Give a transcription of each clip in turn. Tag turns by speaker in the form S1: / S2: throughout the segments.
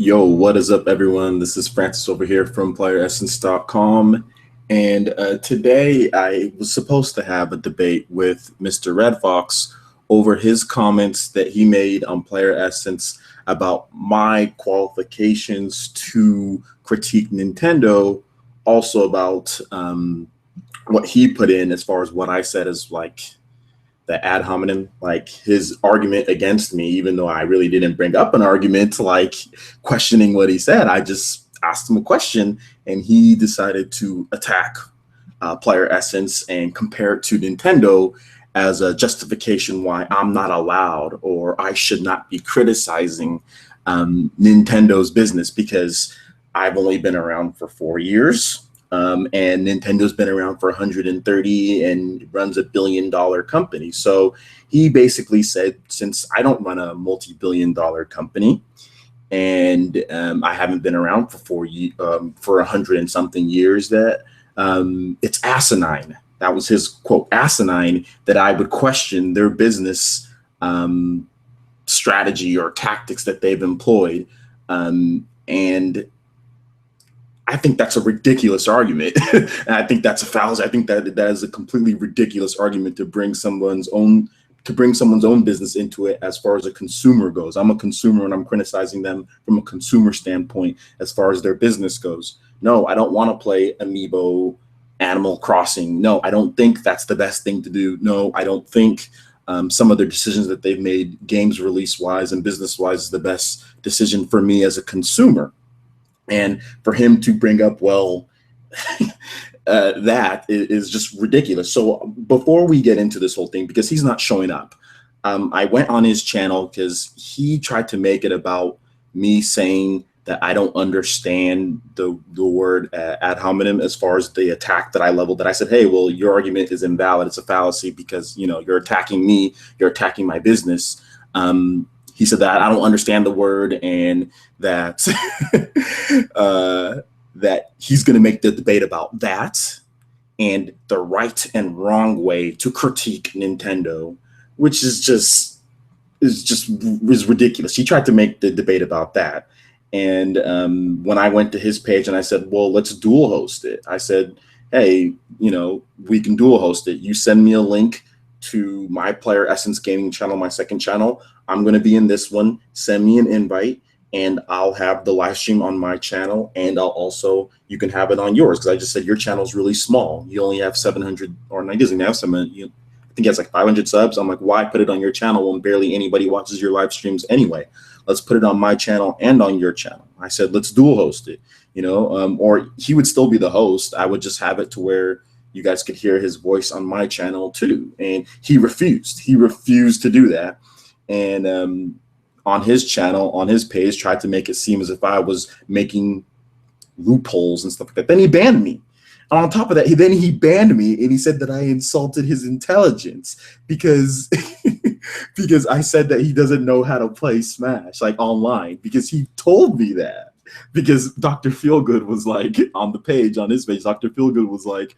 S1: Yo, what is up, everyone? This is Francis over here from PlayerEssence.com. And today I was supposed to have a debate with Mr. Red Fox over his comments that he made on Player Essence about my qualifications to critique Nintendo, also about what he put in as far as what I said as like the ad hominem, like his argument against me, even though I really didn't bring up an argument like questioning what he said. I just asked him a question and he decided to attack Player Essence and compare it to Nintendo as a justification why I'm not allowed or I should not be criticizing Nintendo's business because I've only been around for 4 years. And Nintendo's been around for 130 and runs a $1 billion company. So he basically said, since I don't run a multi-billion-dollar company and I haven't been around for 100 and something years, that it's asinine. That was his quote, asinine, that I would question their business strategy or tactics that they've employed. And I think that's a ridiculous argument. And I think that's a fallacy. I think that is a completely ridiculous argument to bring someone's own business into it as far as a consumer goes. I'm a consumer and I'm criticizing them from a consumer standpoint as far as their business goes. No, I don't want to play Amiibo Animal Crossing. No, I don't think that's the best thing to do. No, I don't think some of their decisions that they've made games release wise and business wise is the best decision for me as a consumer. And for him to bring up, well, that is just ridiculous. So before we get into this whole thing, because he's not showing up, I went on his channel because he tried to make it about me saying that I don't understand the word ad hominem as far as the attack that I leveled. That I said, hey, well, your argument is invalid. It's a fallacy because, you know, you're attacking me. You're attacking my business. He said that I don't understand the word and that that he's going to make the debate about that and the right and wrong way to critique Nintendo, which is ridiculous. He tried to make the debate about that. And when I went to his page and I said, well, let's dual host it. I said, hey, you know, we can dual host it. You send me a link to my Player Essence gaming channel, my second channel. I'm going to be in this one. Send me an invite and I'll have the live stream on my channel, and you can have it on yours, because I just said your channel is really small. You only have 700, or he doesn't have 700. I think he has like 500 subs. I'm like, why put it on your channel when barely anybody watches your live streams anyway? Let's put it on my channel and on your channel. I said, let's dual host it, you know, or he would still be the host. I would just have it to where you guys could hear his voice on my channel too. And he refused. He refused to do that. And on his channel, on his page, tried to make it seem as if I was making loopholes and stuff like that. Then he banned me. And on top of that, he banned me and he said that I insulted his intelligence because because I said that he doesn't know how to play Smash, like online, because he told me that. Because Dr. Feelgood was like, on the page, on his page, Dr. Feelgood was like,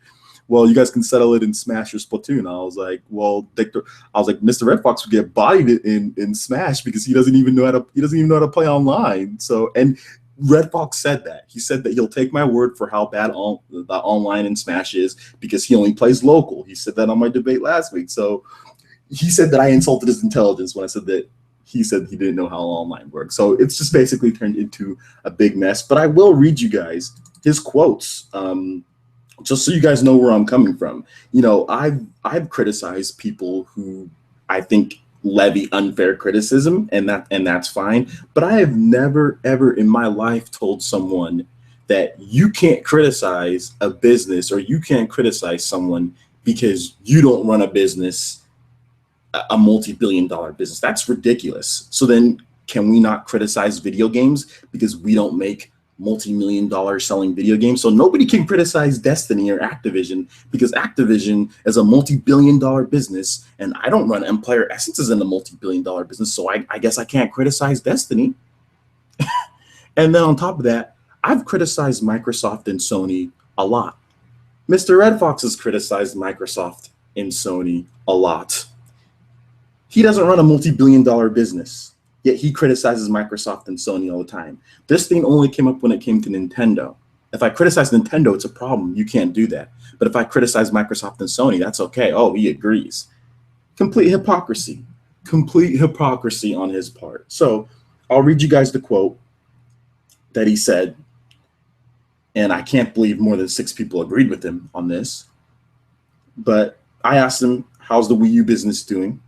S1: well, you guys can settle it in Smash or Splatoon. I was like, well, Mr. Red Fox would get bodied in Smash because he doesn't even know how to play online. So, and Red Fox said that. He said that he'll take my word for how bad the online in Smash is because he only plays local. He said that on my debate last week. So he said that I insulted his intelligence when I said that he said he didn't know how online works. So it's just basically turned into a big mess. But I will read you guys his quotes. Just so you guys know where I'm coming from. You know, I've criticized people who I think levy unfair criticism, and that's fine. But I have never ever in my life told someone that you can't criticize a business or you can't criticize someone because you don't run a business, a multi-billion-dollar business. That's ridiculous. So then can we not criticize video games because we don't make multi-million-dollar selling video games? So nobody can criticize Destiny or Activision because Activision is a multi-billion-dollar business and I don't run Player Essence is in a multi-billion-dollar business, so I guess I can't criticize Destiny. And then on top of that, I've criticized Microsoft and Sony a lot. Mr. Red Fox has criticized Microsoft and Sony a lot. He doesn't run a multi-billion-dollar business. Yet he criticizes Microsoft and Sony all the time. This thing only came up when it came to Nintendo. If I criticize Nintendo, it's a problem. You can't do that. But if I criticize Microsoft and Sony, that's okay. Oh, he agrees. Complete hypocrisy. Complete hypocrisy on his part. So I'll read you guys the quote that he said, and I can't believe more than 6 people agreed with him on this. But I asked him, how's the Wii U business doing?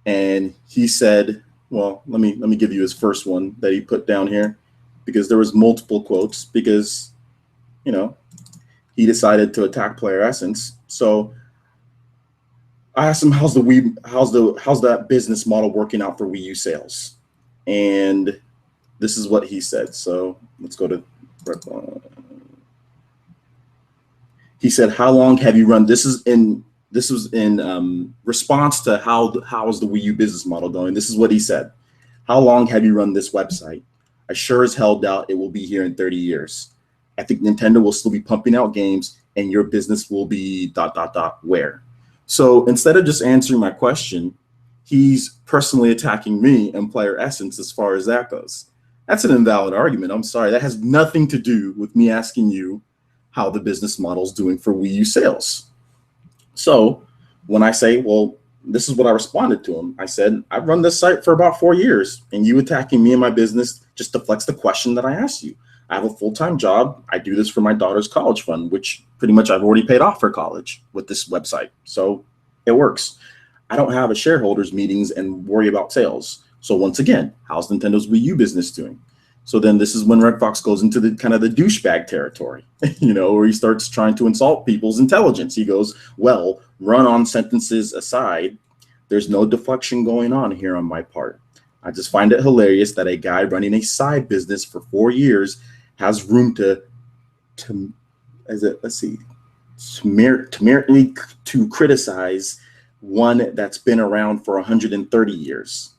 S1: And he said, well, let me give you his first one that he put down here, because there was multiple quotes, because, you know, he decided to attack PlayerEssence. So I asked him, how's that business model working out for Wii U sales? And this is what he said. So let's go to, he said, how long have you run? This was in response to how is the Wii U business model going? This is what he said. How long have you run this website? I sure as hell doubt it will be here in 30 years. I think Nintendo will still be pumping out games and your business will be ... where? So instead of just answering my question, he's personally attacking me and PlayerEssence as far as that goes. That's an invalid argument. I'm sorry. That has nothing to do with me asking you how the business model is doing for Wii U sales. So when I say, well, this is what I responded to him. I said, I've run this site for about 4 years, and you attacking me and my business just deflects the question that I asked you. I have a full-time job. I do this for my daughter's college fund, which pretty much I've already paid off for college with this website. So it works. I don't have a shareholders meetings and worry about sales. So once again, how's Nintendo's Wii U business doing? So then this is when Red Fox goes into the kind of the douchebag territory, where he starts trying to insult people's intelligence. He goes, well, run-on sentences aside, there's no deflection going on here on my part. I just find it hilarious that a guy running a side business for 4 years has room to criticize one that's been around for 130 years.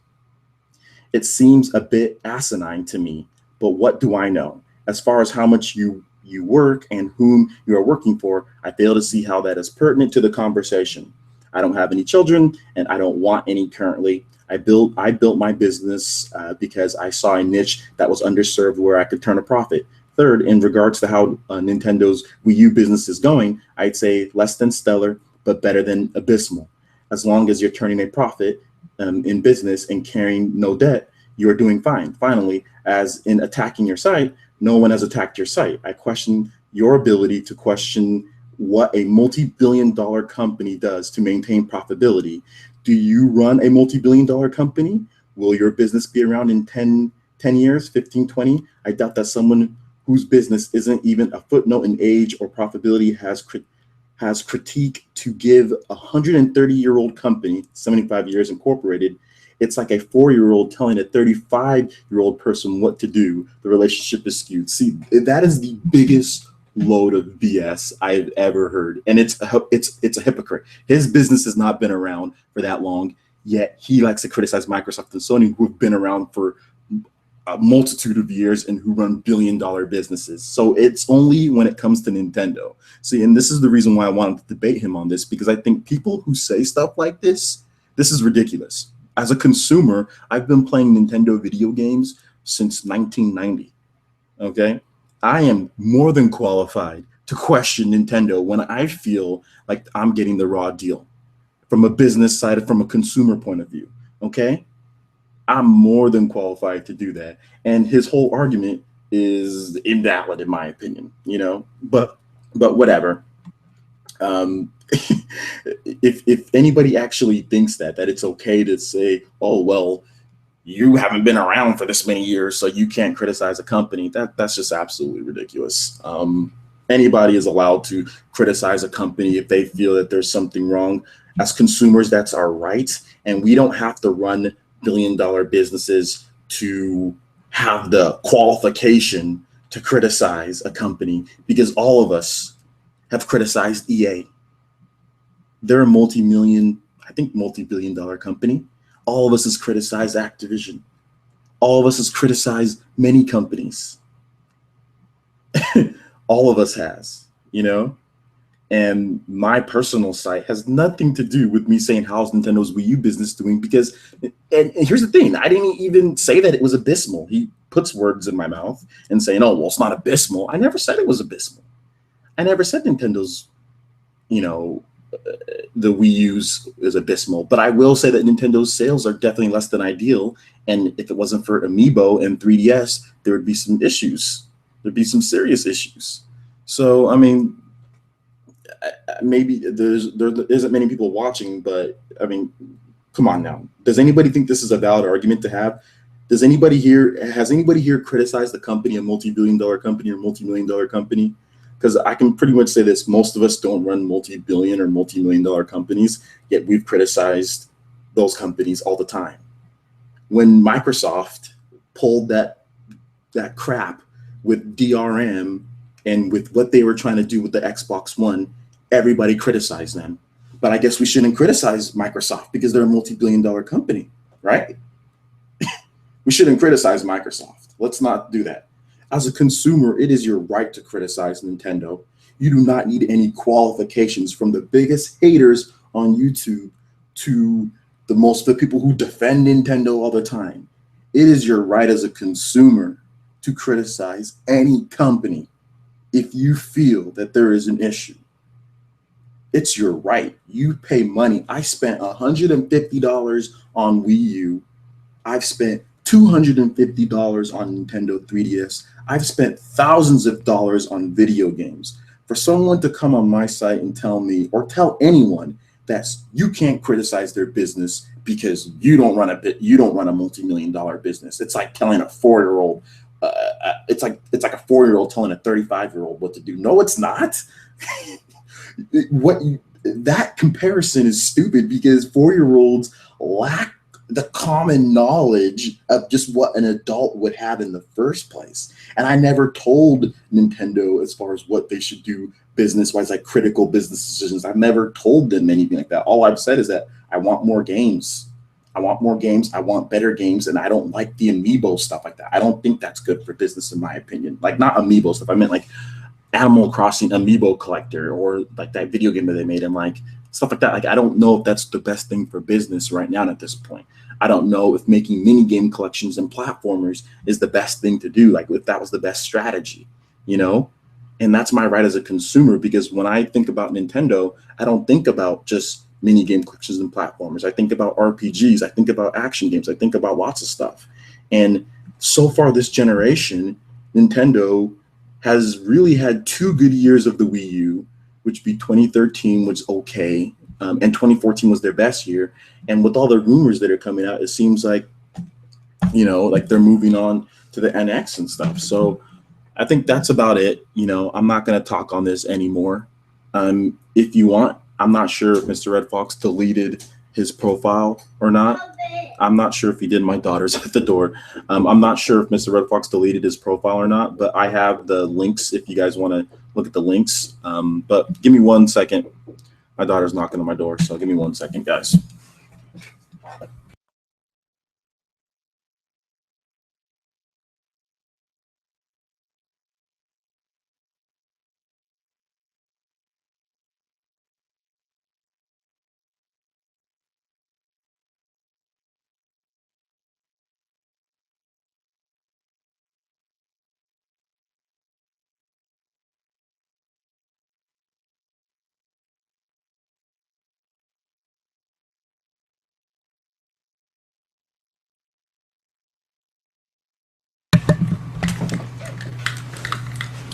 S1: It seems a bit asinine to me. But what do I know? As far as how much you work and whom you are working for, I fail to see how that is pertinent to the conversation. I don't have any children, and I don't want any currently. I built my business because I saw a niche that was underserved where I could turn a profit. Third, in regards to how Nintendo's Wii U business is going, I'd say less than stellar, but better than abysmal. As long as you're turning a profit in business and carrying no debt, you're doing fine. Finally, as in attacking your site, no one has attacked your site. I question your ability to question what a multi-billion-dollar company does to maintain profitability. Do you run a multi-billion-dollar company? Will your business be around in 10 years, 15, 20? I doubt that someone whose business isn't even a footnote in age or profitability has critique to give a 130-year-old company, 75 years incorporated. It's like a 4-year-old telling a 35-year-old person what to do. The relationship is skewed. See, that is the biggest load of BS I've ever heard. And it's a hypocrite. His business has not been around for that long, yet he likes to criticize Microsoft and Sony, who have been around for a multitude of years and who run billion-dollar businesses. So it's only when it comes to Nintendo. See, and this is the reason why I wanted to debate him on this, because I think people who say stuff like this is ridiculous. As a consumer, I've been playing Nintendo video games since 1990, okay? I am more than qualified to question Nintendo when I feel like I'm getting the raw deal from a business side, from a consumer point of view, okay? I'm more than qualified to do that. And his whole argument is invalid in my opinion, but whatever. If anybody actually thinks that it's okay to say, oh, well, you haven't been around for this many years, so you can't criticize a company, that's just absolutely ridiculous. Anybody is allowed to criticize a company if they feel that there's something wrong. As consumers, that's our right. And we don't have to run billion-dollar businesses to have the qualification to criticize a company, because all of us have criticized EA. They're a multi-billion-dollar company. All of us has criticized Activision. All of us has criticized many companies. All of us has, And my personal site has nothing to do with me saying how's Nintendo's Wii U business doing, because, and here's the thing, I didn't even say that it was abysmal. He puts words in my mouth and saying, oh, well, it's not abysmal. I never said it was abysmal. I never said Nintendo's, you know, the Wii U's is abysmal, but I will say that Nintendo's sales are definitely less than ideal. And if it wasn't for Amiibo and 3DS, there would be some issues. There'd be some serious issues. So, I mean, maybe there isn't many people watching, but I mean, come on now. Does anybody think this is a valid argument to have? Has anybody here criticized the company, a multi-billion-dollar company or multi-million-dollar company? Because I can pretty much say this: most of us don't run multi-billion or multi-million-dollar companies, yet we've criticized those companies all the time. When Microsoft pulled that crap with DRM and with what they were trying to do with the Xbox One, everybody criticized them. But I guess we shouldn't criticize Microsoft because they're a multi-billion-dollar company, right? We shouldn't criticize Microsoft. Let's not do that. As a consumer, it is your right to criticize Nintendo. You do not need any qualifications, from the biggest haters on YouTube to the people who defend Nintendo all the time. It is your right as a consumer to criticize any company if you feel that there is an issue. It's your right. You pay money. I spent $150 on Wii U. I've spent $250 on Nintendo 3DS. I've spent thousands of dollars on video games. For someone to come on my site and tell me, or tell anyone, that you can't criticize their business because you don't run a multi-million-dollar business. It's like telling a 4-year-old. It's like a 4-year-old telling a 35-year-old what to do. No, it's not. That comparison is stupid, because 4-year-olds lack the common knowledge of just what an adult would have in the first place. And I never told Nintendo as far as what they should do business-wise, like critical business decisions. I've never told them anything like that. All I've said is that I want more games. I want more games. I want better games. And I don't like the Amiibo stuff like that. I don't think that's good for business, in my opinion. Like, not Amiibo stuff. I meant like Animal Crossing Amiibo collector, or like that video game that they made, and like stuff like that. Like, I don't know if that's the best thing for business right now at this point. I don't know if making mini game collections and platformers is the best thing to do. Like, if that was the best strategy, you know? And that's my right as a consumer, because when I think about Nintendo, I don't think about just mini game collections and platformers. I think about RPGs. I think about action games. I think about lots of stuff. And so far this generation, Nintendo has really had 2 good years of the Wii U, which be 2013 was okay, and 2014 was their best year. And with all the rumors that are coming out, it seems like, like they're moving on to the NX and stuff. So I think that's about it. I'm not going to talk on this anymore. If you want, I'm not sure if Mr. Red Fox deleted his profile or not. I'm not sure if he did. My daughter's at the door. I'm not sure if Mr. Red Fox deleted his profile or not, but I have the links if you guys want to look at the links. But give me 1 second. My daughter's knocking on my door, so give me 1 second, guys.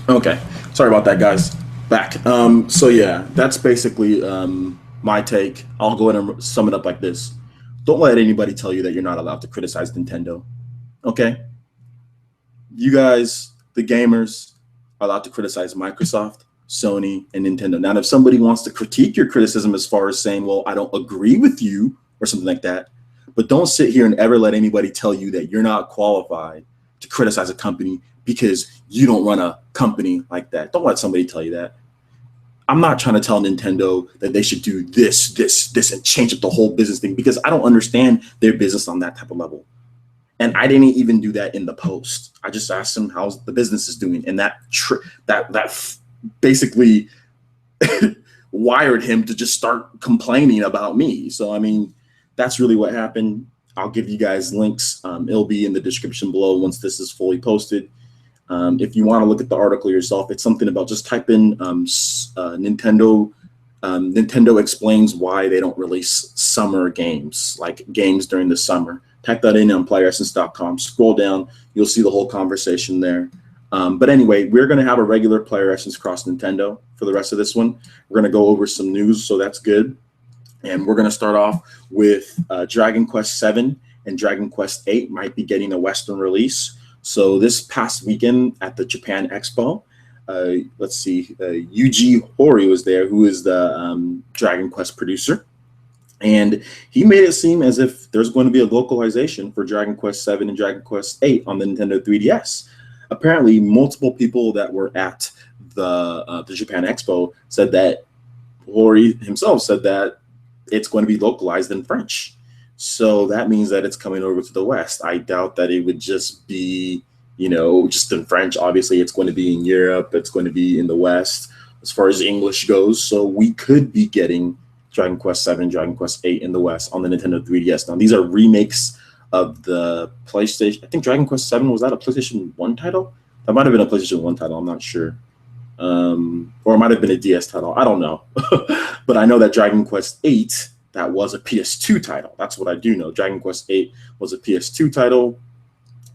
S1: Okay, sorry about that, guys. Back. So yeah, that's basically my take. I'll go ahead and sum it up like this: don't let anybody tell you that you're not allowed to criticize Nintendo. Okay, you guys, the gamers, are allowed to criticize Microsoft, Sony, and Nintendo. Now, if somebody wants to critique your criticism as far as saying, "Well, I don't agree with you," or something like that, but don't sit here and ever let anybody tell you that you're not qualified to criticize a company because you don't run a company like that. Don't let somebody tell you that. I'm not trying to tell Nintendo that they should do this, and change up the whole business thing, because I don't understand their business on that type of level. And I didn't even do that in the post. I just asked them how's the business is doing, and that basically wired him to just start complaining about me. So, I mean, that's really what happened. I'll give you guys links. It'll be in the description below once this is fully posted. If you want to look at the article yourself, it's something about just type in Nintendo. Nintendo explains why they don't release summer games, like games during the summer. Type that in on PlayerEssence.com. Scroll down, you'll see the whole conversation there. But anyway, we're going to have a regular PlayerEssence Cross Nintendo for the rest of this one. We're going to go over some news, so that's good. And we're going to start off with Dragon Quest 7 and Dragon Quest 8 might be getting a Western release. So this past weekend at the Japan Expo, let's see, Yuji Horii was there, who is the Dragon Quest producer. And he made it seem as if there's going to be a localization for Dragon Quest 7 and Dragon Quest 8 on the Nintendo 3DS. Apparently, multiple people that were at the Japan Expo said that Horii himself said that it's going to be localized in French. So that means that it's coming over to the West. I doubt that it would just be, you know, just in French. Obviously, it's going to be in Europe. It's going to be in the West as far as English goes. So we could be getting Dragon Quest 7, Dragon Quest 8 in the West on the Nintendo 3DS. Now, these are remakes of the PlayStation. I think Dragon Quest 7, was that a PlayStation 1 title? That might have been a PlayStation 1 title. I'm not sure. Or it might have been a DS title. I don't know. But I know that Dragon Quest 8, that was a PS2 title. That's what I do know. Dragon Quest 8 was a PS2 title.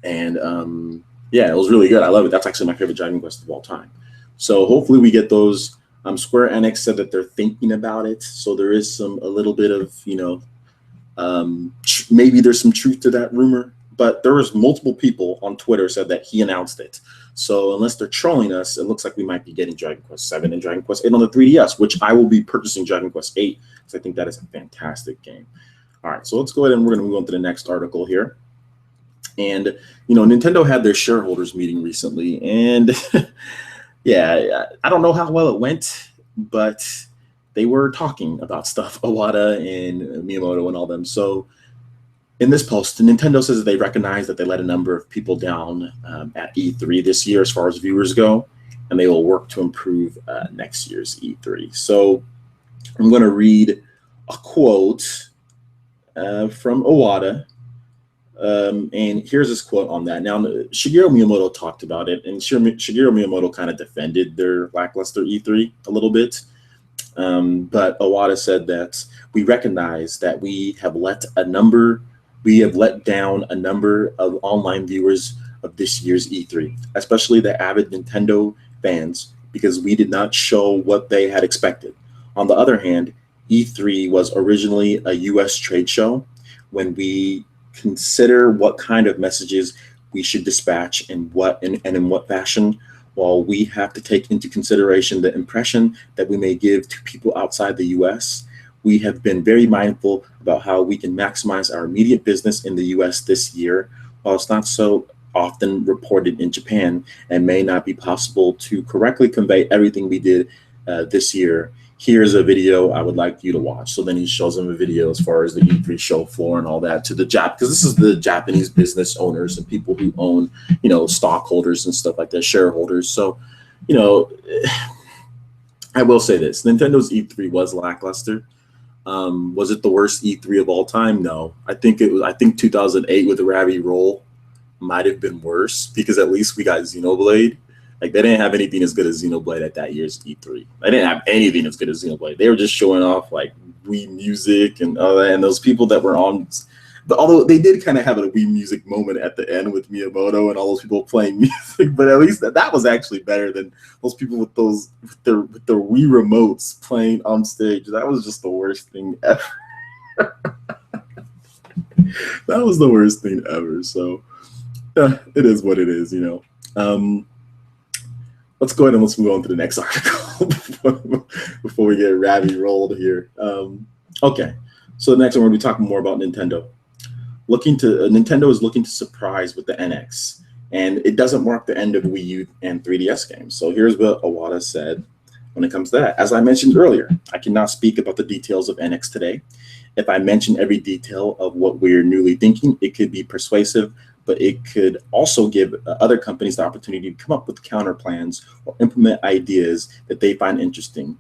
S1: And yeah, it was really good. I love it. That's actually my favorite Dragon Quest of all time. So hopefully we get those. Square Enix said that they're thinking about it. So there is a little bit of, you know, maybe there's some truth to that rumor. But there was multiple people on Twitter said that he announced it. So unless they're trolling us, it looks like we might be getting Dragon Quest 7 and Dragon Quest 8 on the 3DS, which I will be purchasing Dragon Quest 8 because I think that is a fantastic game. All right, so let's go ahead and we're going to move on to the next article here. And, you know, Nintendo had their shareholders meeting recently. And, yeah, I don't know how well it went, but they were talking about stuff, Iwata and Miyamoto and all them. So in this post, Nintendo says that they recognize that they let a number of people down at E3 this year as far as viewers go, and they will work to improve next year's E3. So I'm going to read a quote from Iwata, and here's his quote on that. Now, Shigeru Miyamoto talked about it, and Shigeru Miyamoto kind of defended their lackluster E3 a little bit. But Iwata said that we recognize that we have let down a number of online viewers of this year's E3, especially the avid Nintendo fans, because we did not show what they had expected. On the other hand, E3 was originally a US trade show. When we consider what kind of messages we should dispatch and in what fashion, while we have to take into consideration the impression that we may give to people outside the US, we have been very mindful about how we can maximize our immediate business in the US this year, while it's not so often reported in Japan and may not be possible to correctly convey everything we did this year. Here's a video I would like you to watch. So then he shows them a video as far as the E3 show floor and all that to the because this is the Japanese business owners and people who own, you know, stockholders and stuff like that, shareholders. So, you know, I will say this: Nintendo's E3 was lackluster. Was it the worst E3 of all time? No, I think it was. I think 2008 with the Ravi Roll might have been worse because at least we got Xenoblade. Like, they didn't have anything as good as Xenoblade at that year's E3. They didn't have anything as good as Xenoblade. They were just showing off like Wii Music and all that. And those people that were on, but although they did kind of have a Wii Music moment at the end with Miyamoto and all those people playing music, but at least that was actually better than those people with their Wii remotes playing on stage. That was just the worst thing ever. That was the worst thing ever. So it is what it is, you know. Let's go ahead and let's move on to the next article before we get Ravi rolled here. Okay, so the next one we're going to be talking more about Nintendo. Nintendo is looking to surprise with the NX, and it doesn't mark the end of Wii U and 3DS games. So here's what Iwata said when it comes to that. As I mentioned earlier, I cannot speak about the details of NX today. If I mention every detail of what we're newly thinking, it could be persuasive, but it could also give other companies the opportunity to come up with counter plans or implement ideas that they find interesting.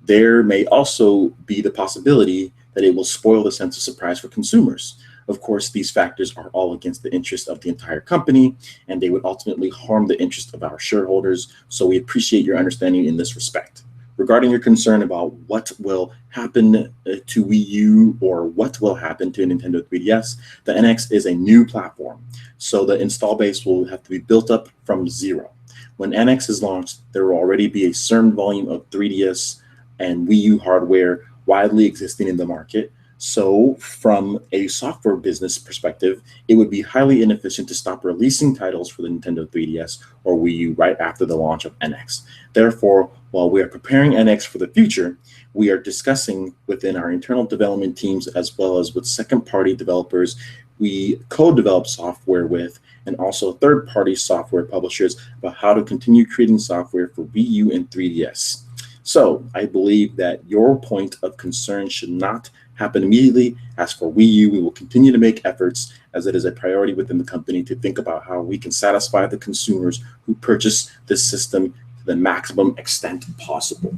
S1: there may also be the possibility that it will spoil the sense of surprise for consumers. Of course, these factors are all against the interest of the entire company, and they would ultimately harm the interest of our shareholders. So we appreciate your understanding in this respect. Regarding your concern about what will happen to Wii U or what will happen to Nintendo 3DS, the NX is a new platform, so the install base will have to be built up from zero. When NX is launched, there will already be a certain volume of 3DS and Wii U hardware widely existing in the market. So from a software business perspective, it would be highly inefficient to stop releasing titles for the Nintendo 3DS or Wii U right after the launch of NX. Therefore, while we are preparing NX for the future, we are discussing within our internal development teams as well as with second-party developers we co-develop software with, and also third-party software publishers about how to continue creating software for Wii U and 3DS. So I believe that your point of concern should not happen immediately. As for Wii U, we will continue to make efforts as it is a priority within the company to think about how we can satisfy the consumers who purchase this system to the maximum extent possible.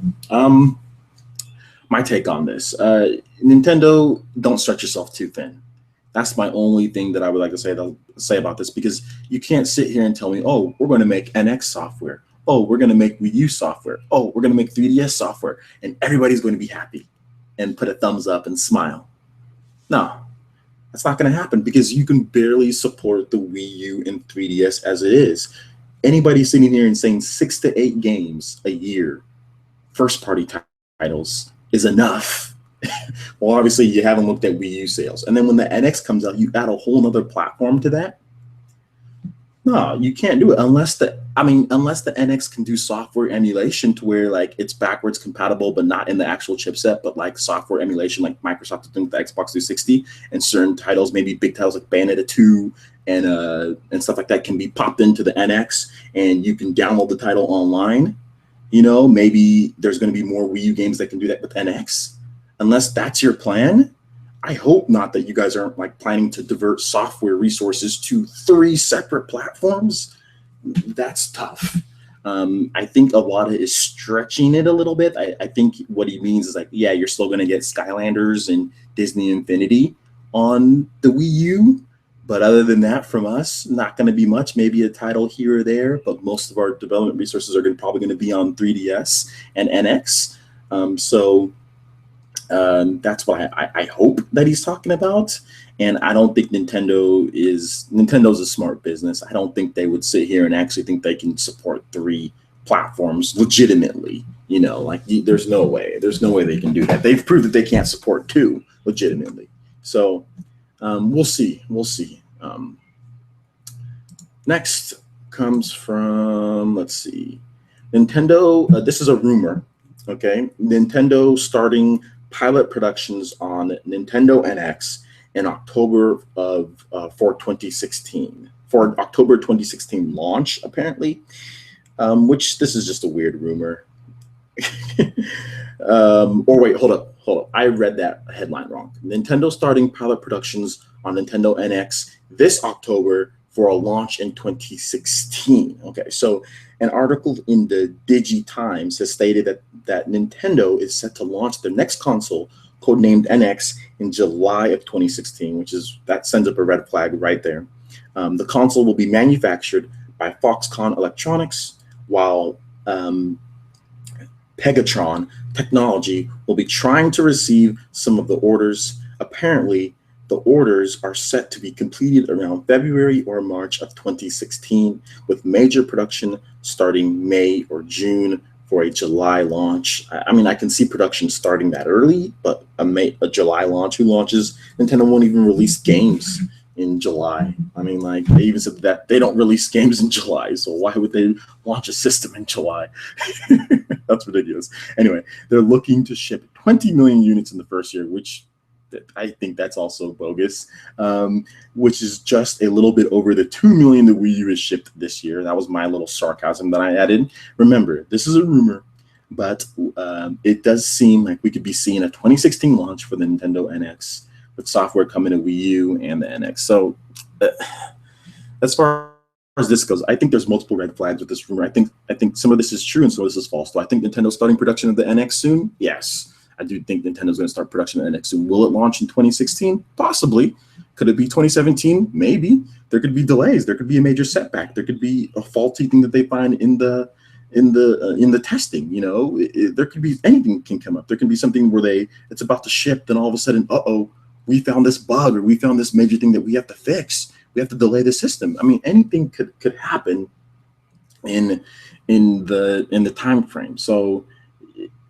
S1: My take on this, Nintendo, don't stretch yourself too thin. That's my only thing that I would like to say about this, because you can't sit here and tell me, oh, we're going to make NX software. Oh, we're going to make Wii U software. Oh, we're going to make 3DS software, and everybody's going to be happy and put a thumbs up and smile. No, that's not going to happen, because you can barely support the Wii U and 3DS as it is. Anybody sitting here and saying 6 to 8 games a year, first-party titles, is enough. Well, obviously, you haven't looked at Wii U sales. And then when the NX comes out, you add a whole other platform to that? No, you can't do it unless the NX can do software emulation to where like it's backwards compatible, but not in the actual chipset, but like software emulation like Microsoft is doing with the Xbox 360, and certain titles, maybe big titles like Bayonetta 2 and stuff like that, can be popped into the NX and you can download the title online. You know, maybe there's going to be more Wii U games that can do that with NX. Unless that's your plan, I hope not that you guys aren't like planning to divert software resources to 3 separate platforms. That's tough. I think Iwata is stretching it a little bit. I think what he means is like, yeah, you're still going to get Skylanders and Disney Infinity on the Wii U. But other than that, from us, not going to be much, maybe a title here or there. But most of our development resources are probably going to be on 3DS and NX. That's what I hope that he's talking about. And I don't think Nintendo's a smart business. I don't think they would sit here and actually think they can support 3 platforms legitimately. You know, like there's no way they can do that. They've proved that they can't support 2 legitimately. So we'll see. Next comes from, let's see, Nintendo. This is a rumor. Okay, Nintendo starting pilot productions on Nintendo NX in October for 2016, for October 2016 launch, apparently, which this is just a weird rumor. Or wait, hold up. I read that headline wrong. Nintendo starting pilot productions on Nintendo NX this October for a launch in 2016. Okay, so an article in the DigiTimes has stated that Nintendo is set to launch their next console, codenamed NX, in July of 2016, that sends up a red flag right there. The console will be manufactured by Foxconn Electronics, while Pegatron Technology will be trying to receive some of the orders. Apparently, the orders are set to be completed around February or March of 2016, with major production starting May or June for a July launch. I mean, I can see production starting that early, but a July launch, who launches? Nintendo won't even release games in July. I mean, like, they even said that they don't release games in July, so why would they launch a system in July? That's ridiculous. Anyway, they're looking to ship 20 million units in the first year, which I think that's also bogus, which is just a little bit over the 2 million that Wii U has shipped this year. That was my little sarcasm that I added. Remember, this is a rumor, but it does seem like we could be seeing a 2016 launch for the Nintendo NX with software coming to Wii U and the NX. So as far as this goes, I think there's multiple red flags with this rumor. I think some of this is true and some of this is false. Do I think Nintendo's starting production of the NX soon? Yes. I do think Nintendo's going to start production of the NX soon. Will it launch in 2016? Possibly. Could it be 2017? Maybe. There could be delays. There could be a major setback. There could be a faulty thing that they find in the testing. You know, there could be anything can come up. There can be something where it's about to ship, then all of a sudden, we found this bug or we found this major thing that we have to fix. We have to delay the system. I mean, anything could happen in the time frame. So,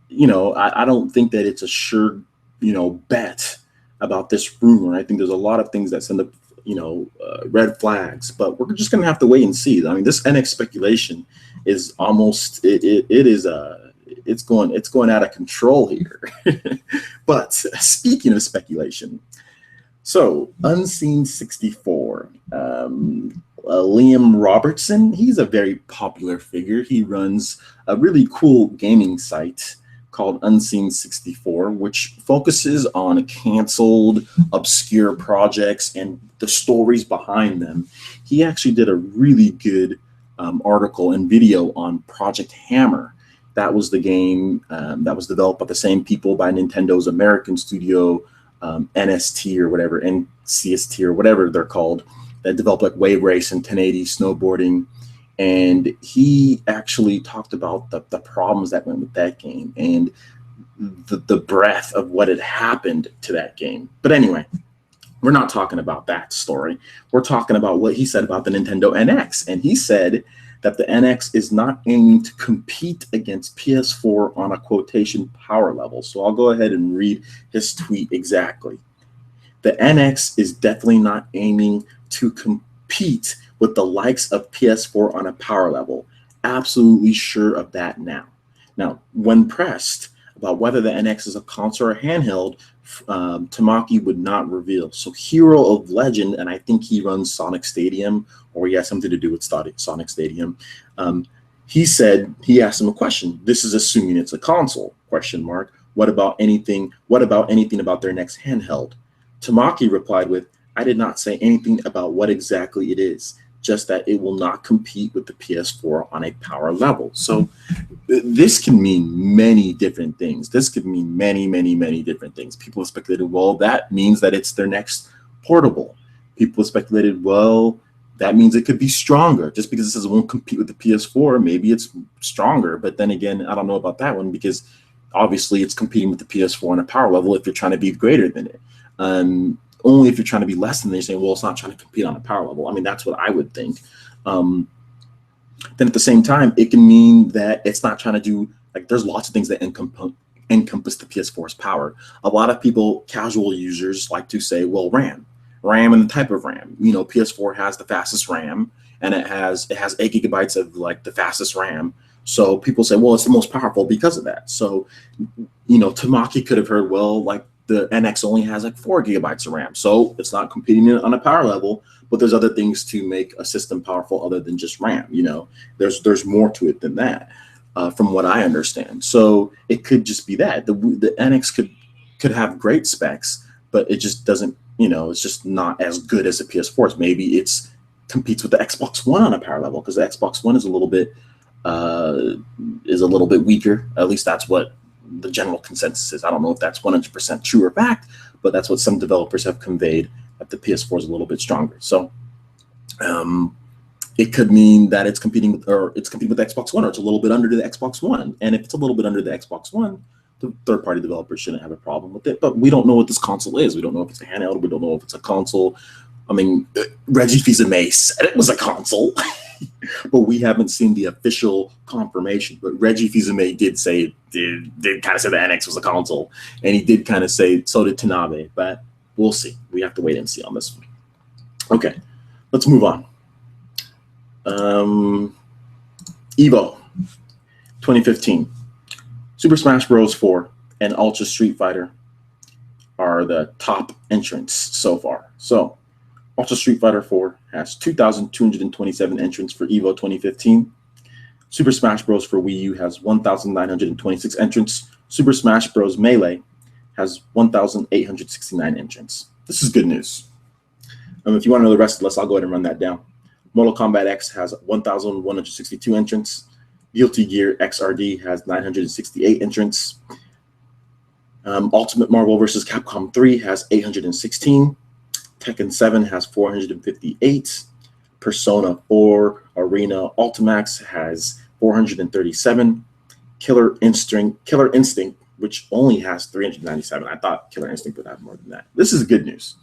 S1: you know, I don't think that it's a sure, you know, bet about this rumor. I think there's a lot of things that send up, you know, red flags, but we're just gonna have to wait and see. I mean, this NX speculation is almost it's going out of control here. But speaking of speculation, so Unseen 64, Liam Robertson, he's a very popular figure. He runs a really cool gaming site called Unseen 64, which focuses on canceled, obscure projects and the stories behind them. He actually did a really good article and video on Project Hammer. That was the game that was developed by the same people by Nintendo's American studio, NST or whatever, NCST or whatever they're called, that developed like Wave Race and 1080 snowboarding. And he actually talked about the problems that went with that game and the breadth of what had happened to that game. But anyway, we're not talking about that story. We're talking about what he said about the Nintendo NX. And he said that the NX is not aiming to compete against PS4 on a quotation power level. So I'll go ahead and read his tweet exactly. The NX is definitely not aiming to compete with the likes of PS4 on a power level. Absolutely sure of that now. Now, when pressed about whether the NX is a console or a handheld, Tamaki would not reveal. So Hero of Legend, and I think he runs Sonic Stadium, or he has something to do with Sonic Stadium. He said, he asked him a question. This is assuming it's a console, question mark. What about anything about their next handheld? Tamaki replied with, I did not say anything about what exactly it is, just that it will not compete with the PS4 on a power level. So this can mean many different things. This could mean many, many, many different things. People have speculated, well, that means that it's their next portable. People have speculated, well, that means it could be stronger. Just because it says it won't compete with the PS4, maybe it's stronger. But then again, I don't know about that one because obviously it's competing with the PS4 on a power level if you're trying to be greater than it. Only if you're trying to be less than, they're saying, well, it's not trying to compete on a power level. I mean, that's what I would think. Then at the same time, it can mean that it's not trying to do, like, there's lots of things that encompass the PS4's power. A lot of people, casual users, like to say, well, RAM and the type of RAM. You know, PS4 has the fastest RAM, and it has 8 gigabytes of like the fastest RAM. So people say, well, it's the most powerful because of that. So, you know, Tamaki could have heard, well, like, the NX only has like 4 gigabytes of RAM, so it's not competing on a power level, but there's other things to make a system powerful other than just RAM. You know, there's more to it than that, from what I understand. So it could just be that the NX could have great specs, but it just doesn't, you know, it's just not as good as the PS4's. Maybe it's competes with the Xbox One on a power level because the Xbox One is a little bit weaker. At least that's what the general consensus is. I don't know if that's 100% true or fact, but that's what some developers have conveyed, that the PS4 is a little bit stronger. So it could mean that it's competing with the Xbox One, or it's a little bit under the Xbox One. And if it's a little bit under the Xbox One, the third-party developers shouldn't have a problem with it. But we don't know what this console is. We don't know if it's a handheld. We don't know if it's a console. I mean, Reggie Fils-Aimé said it was a console. But we haven't seen the official confirmation. But Reggie Fils-Aimé did kind of say the NX was a console, and he did kind of say so did Tanabe. But we'll see. We have to wait and see on this one. Okay, let's move on. Evo 2015, Super Smash Bros. 4 and Ultra Street Fighter are the top entrants so far. So Ultra Street Fighter 4 has 2,227 entrants for Evo 2015. Super Smash Bros. For Wii U has 1,926 entrants. Super Smash Bros. Melee has 1,869 entrants. This is good news. If you want to know the rest of the list, I'll go ahead and run that down. Mortal Kombat X has 1,162 entrants. Guilty Gear XRD has 968 entrants. Ultimate Marvel vs. Capcom 3 has 816. Tekken 7 has 458. Persona 4 Arena Ultimax has 437. Killer Instinct, which only has 397. I thought Killer Instinct would have more than that. This is good news.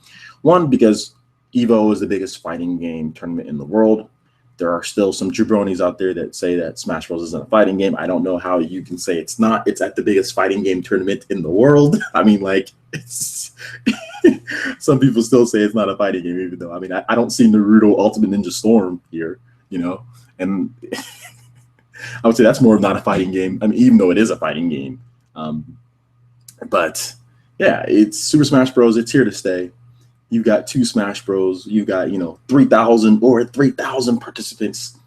S1: One, because EVO is the biggest fighting game tournament in the world. There are still some jabronis out there that say that Smash Bros. Isn't a fighting game. I don't know how you can say it's not. It's at the biggest fighting game tournament in the world. I mean, like, it's some people still say it's not a fighting game, even though, I mean, I don't see Naruto Ultimate Ninja Storm here, you know, and I would say that's more of not a fighting game. I mean, even though it is a fighting game. But yeah, it's Super Smash Bros. It's here to stay. You've got 2 Smash Bros. You've got, 3,000 participants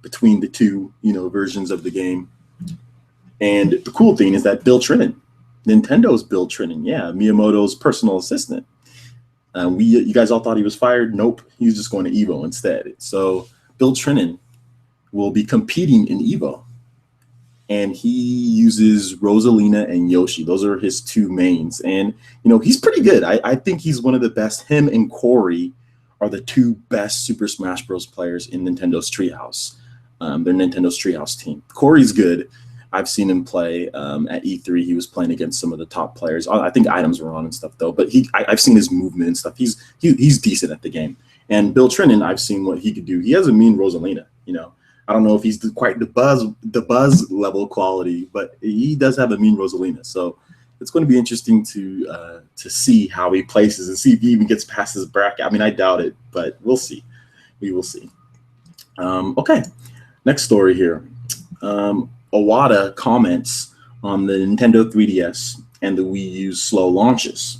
S1: between the two, versions of the game. And the cool thing is that Bill Trinen, Nintendo's Bill Trinen, yeah, Miyamoto's personal assistant. You guys all thought he was fired. Nope, he's just going to EVO instead. So Bill Trinen will be competing in EVO. And he uses Rosalina and Yoshi. Those are his 2 mains. And, he's pretty good. I think he's one of the best. Him and Corey are the 2 best Super Smash Bros. Players in Nintendo's Treehouse. They're Nintendo's Treehouse team. Corey's good. I've seen him play at E3. He was playing against some of the top players. I think items were on and stuff, though. But I've seen his movement and stuff. He's decent at the game. And Bill Trinen, I've seen what he could do. He has a mean Rosalina, I don't know if he's quite the buzz level quality, but he does have a mean Rosalina. So it's going to be interesting to see how he places and see if he even gets past his bracket. I mean, I doubt it, but we'll see. We will see. Okay, next story here. Iwata comments on the Nintendo 3DS and the Wii U's slow launches.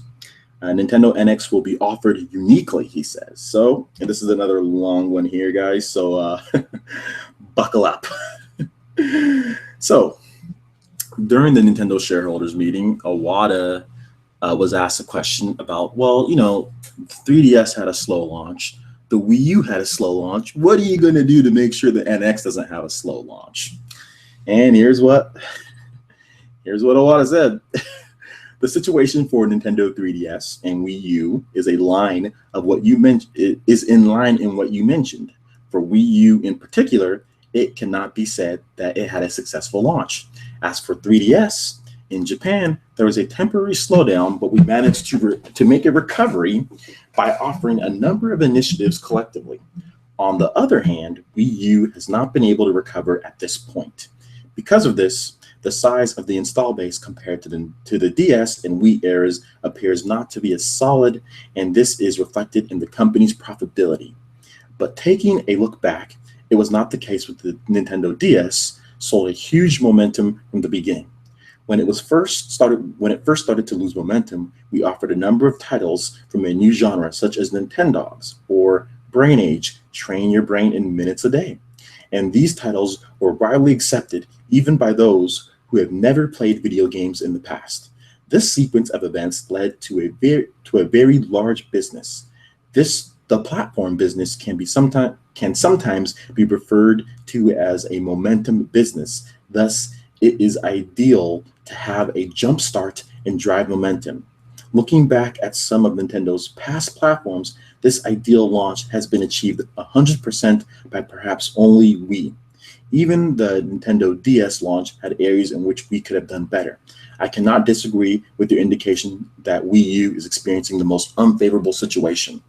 S1: Nintendo NX will be offered uniquely, he says. So, and this is another long one here, guys. So buckle up. So, during the Nintendo shareholders meeting, Iwata was asked a question about, well, 3DS had a slow launch. The Wii U had a slow launch. What are you going to do to make sure the NX doesn't have a slow launch? And here's what Iwata said. The situation for Nintendo 3DS and Wii U is in line in what you mentioned. For Wii U in particular, it cannot be said that it had a successful launch. As for 3DS, in Japan, there was a temporary slowdown, but we managed to make a recovery by offering a number of initiatives collectively. On the other hand, Wii U has not been able to recover at this point. Because of this, the size of the install base compared to the DS and Wii eras appears not to be as solid, and this is reflected in the company's profitability. But taking a look back, it was not the case with the Nintendo DS, sold a huge momentum from the beginning. When it first started to lose momentum, we offered a number of titles from a new genre, such as Nintendogs or Brain Age, train your brain in minutes a day. And these titles were widely accepted, even by those who have never played video games in the past. This sequence of events led to a very large business. The platform business can sometimes be referred to as a momentum business. Thus, it is ideal to have a jump start and drive momentum. Looking back at some of Nintendo's past platforms, this ideal launch has been achieved 100% by perhaps only Wii. Even the Nintendo DS launch had areas in which we could have done better. I cannot disagree with your indication that Wii U is experiencing the most unfavorable situation.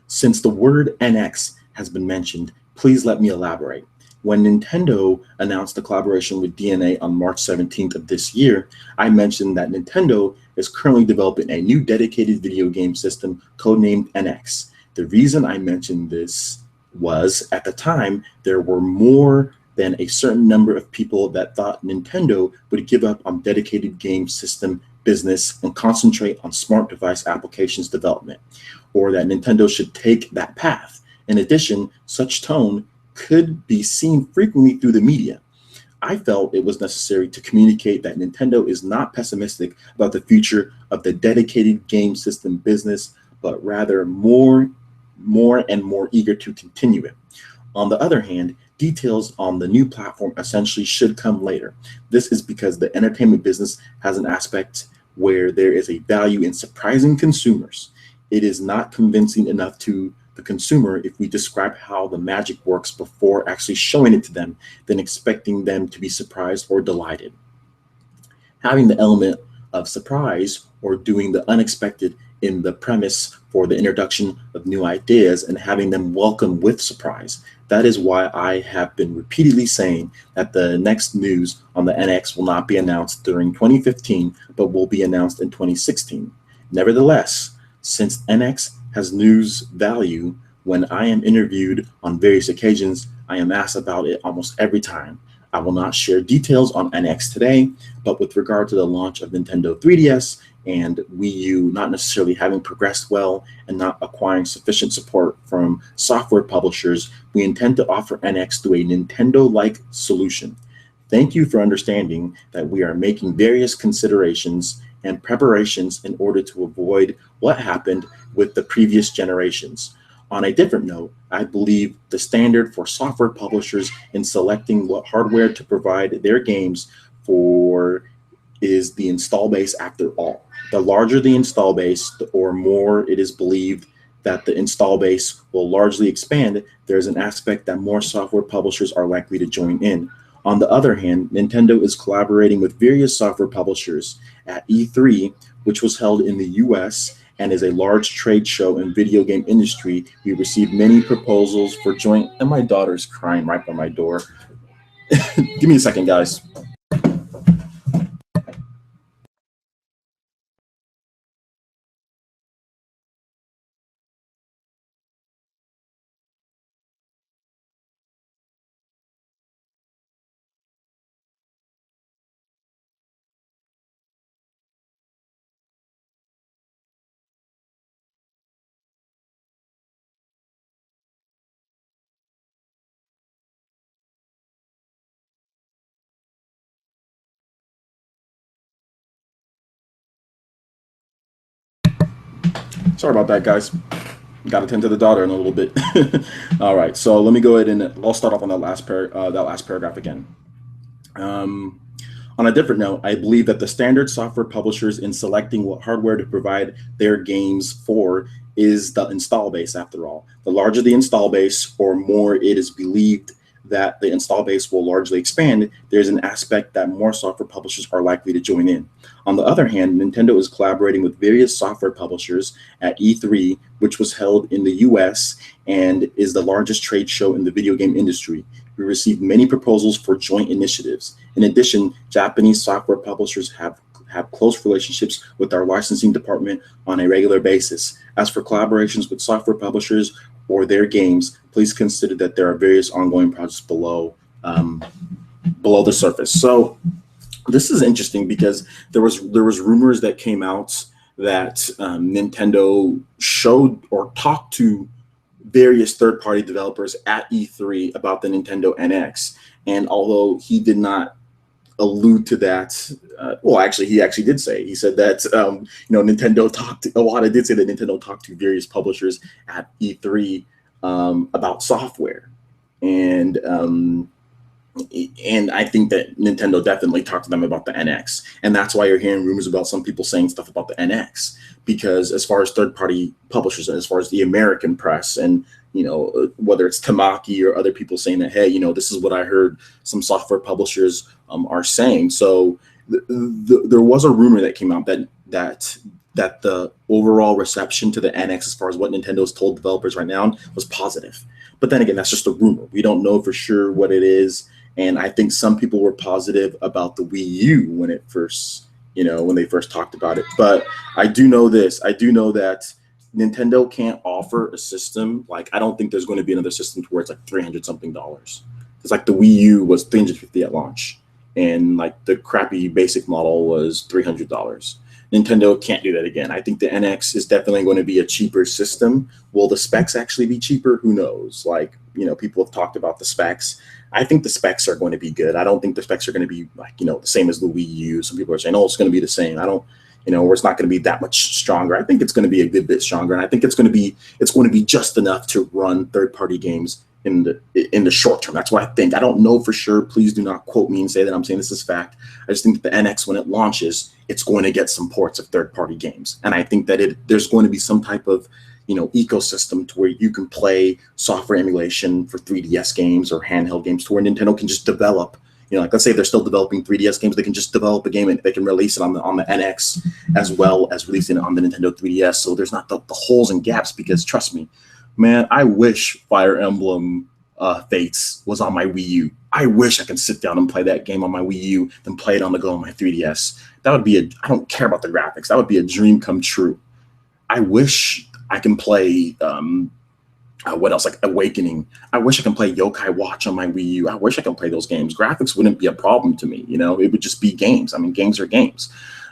S1: Since the word NX has been mentioned, please let me elaborate. When Nintendo announced the collaboration with DNA on March 17th of this year, I mentioned that Nintendo is currently developing a new dedicated video game system codenamed NX. The reason I mentioned this was, at the time, there were more than a certain number of people that thought Nintendo would give up on dedicated game system business and concentrate on smart device applications development, or that Nintendo should take that path. In addition, such tone could be seen frequently through the media. I felt it was necessary to communicate that Nintendo is not pessimistic about the future of the dedicated game system business, but rather more more and more eager to continue it. On the other hand, details on the new platform essentially should come later. This is because the entertainment business has an aspect where there is a value in surprising consumers. It is not convincing enough to the consumer if we describe how the magic works before actually showing it to them, then expecting them to be surprised or delighted. Having the element of surprise or doing the unexpected in the premise for the introduction of new ideas and having them welcome with surprise. That is why I have been repeatedly saying that the next news on the NX will not be announced during 2015, but will be announced in 2016. Nevertheless, since NX has news value, when I am interviewed on various occasions, I am asked about it almost every time. I will not share details on NX today, but with regard to the launch of Nintendo 3DS and Wii U not necessarily having progressed well and not acquiring sufficient support from software publishers, we intend to offer NX through a Nintendo-like solution. Thank you for understanding that we are making various considerations and preparations in order to avoid what happened with the previous generations. On a different note, I believe the standard for software publishers in selecting what hardware to provide their games for is the install base after all. The larger the install base, or more it is believed that the install base will largely expand, there's an aspect that more software publishers are likely to join in. On the other hand, Nintendo is collaborating with various software publishers at E3, which was held in the US and is a large trade show in video game industry. We received many proposals for joint, and my daughter's crying right by my door. Give me a second, guys. Sorry about that, guys. Got to tend to the daughter in a little bit. All right, so let me go ahead and I'll start off on that last paragraph again. Um, on a different note, I believe that the standard software publishers in selecting what hardware to provide their games for is the install base after all. The larger the install base, or more it is believed that the install base will largely expand, there's an aspect that more software publishers are likely to join in. On the other hand, Nintendo is collaborating with various software publishers at E3, which was held in the US and is the largest trade show in the video game industry. We received many proposals for joint initiatives. In addition, Japanese software publishers have close relationships with our licensing department on a regular basis. As for collaborations with software publishers or their games, please consider that there are various ongoing projects below the surface. So this is interesting because there was rumors that came out that Nintendo showed or talked to various third-party developers at E3 about the Nintendo NX, and although he did not allude to that, he actually did say, he said that Nintendo talked to, Iwata did say that Nintendo talked to various publishers at E3 about software, and I think that Nintendo definitely talked to them about the NX. And that's why you're hearing rumors about some people saying stuff about the NX, because as far as third-party publishers, and as far as the American press, and whether it's Tamaki or other people saying that, hey, this is what I heard some software publishers are saying. So there was a rumor that came out that the overall reception to the NX, as far as what Nintendo's told developers right now, was positive. But then again, that's just a rumor. We don't know for sure what it is. And I think some people were positive about the Wii U when it first, when they first talked about it. But I do know this. I do know that Nintendo can't offer a system. Like, I don't think there's going to be another system to where it's like $300 something. It's like the Wii U was $350 at launch, and like the crappy basic model was $300. Nintendo can't do that again. I think the NX is definitely going to be a cheaper system. Will the specs actually be cheaper? Who knows? Like, people have talked about the specs. I think the specs are going to be good. I don't think the specs are going to be like, the same as the Wii U. Some people are saying, oh, it's going to be the same. I don't, or it's not going to be that much stronger. I think it's going to be a good bit stronger, and I think it's going to be just enough to run third-party games in the short term. That's what I think. I don't know for sure. Please do not quote me and say that I'm saying this is fact. I just think that the NX, when it launches, it's going to get some ports of third-party games, and I think that there's going to be some type of ecosystem to where you can play software emulation for 3DS games or handheld games, to where Nintendo can just develop. Like let's say they're still developing 3DS games, they can just develop a game and they can release it on the NX as well as releasing it on the Nintendo 3DS. So there's not the holes and gaps, because trust me, man, I wish Fire Emblem Fates was on my Wii U. I wish I could sit down and play that game on my Wii U, then play it on the go on my 3DS. That would be I don't care about the graphics. That would be a dream come true. I wish I can play what else? Like Awakening. I wish I can play Yokai Watch on my Wii U. I wish I could play those games. Graphics wouldn't be a problem to me. It would just be games. I mean, games are games.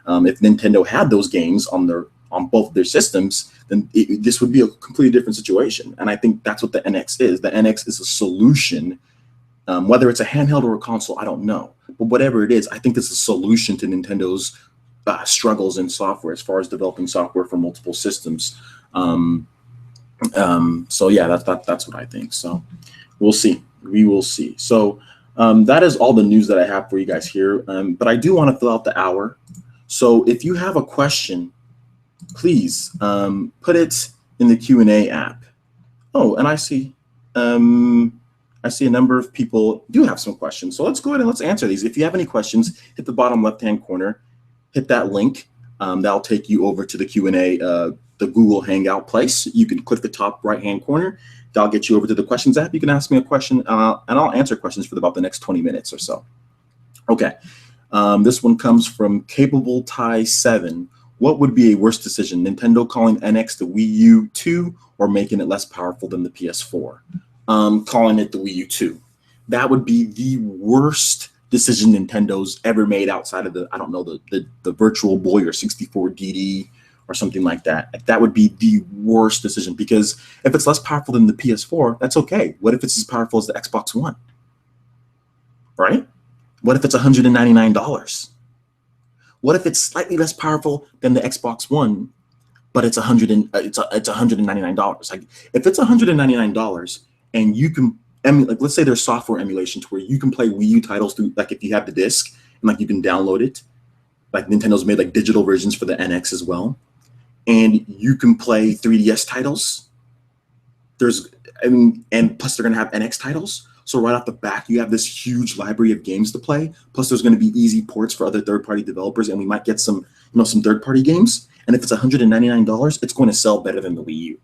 S1: If Nintendo had those games on both of their systems, then this would be a completely different situation. And I think that's what the NX is. The NX is a solution, whether it's a handheld or a console, I don't know. But whatever it is, I think it's a solution to Nintendo's struggles in software as far as developing software for multiple systems. So yeah, that's what I think. So we'll see. We will see. So that is all the news that I have for you guys here. But I do want to fill out the hour. So if you have a question, please put it in the Q&A app. Oh, and I see a number of people do have some questions. So let's go ahead and let's answer these. If you have any questions, hit the bottom left-hand corner, hit that link. That'll take you over to the Q&A, the Google Hangout place. You can click the top right-hand corner. That'll get you over to the questions app. You can ask me a question, and I'll answer questions for about the next 20 minutes or so. Okay. This one comes from Capable Tie 7. What would be a worse decision, Nintendo calling NX the Wii U 2 or making it less powerful than the PS4? Calling it the Wii U 2. That would be the worst decision Nintendo's ever made outside of the Virtual Boy or 64DD or something like that. That would be the worst decision, because if it's less powerful than the PS4, that's okay. What if it's as powerful as the Xbox One? Right? What if it's $199? What if it's slightly less powerful than the Xbox One, but it's $199? Like if it's $199 and you can like let's say there's software emulation to where you can play Wii U titles through, like if you have the disc and like you can download it, like Nintendo's made like digital versions for the NX as well, and you can play 3DS titles. And plus they're gonna have NX titles. So right off the bat, you have this huge library of games to play. Plus there's gonna be easy ports for other third-party developers, and we might get some third-party games. And if it's $199, it's going to sell better than the Wii U.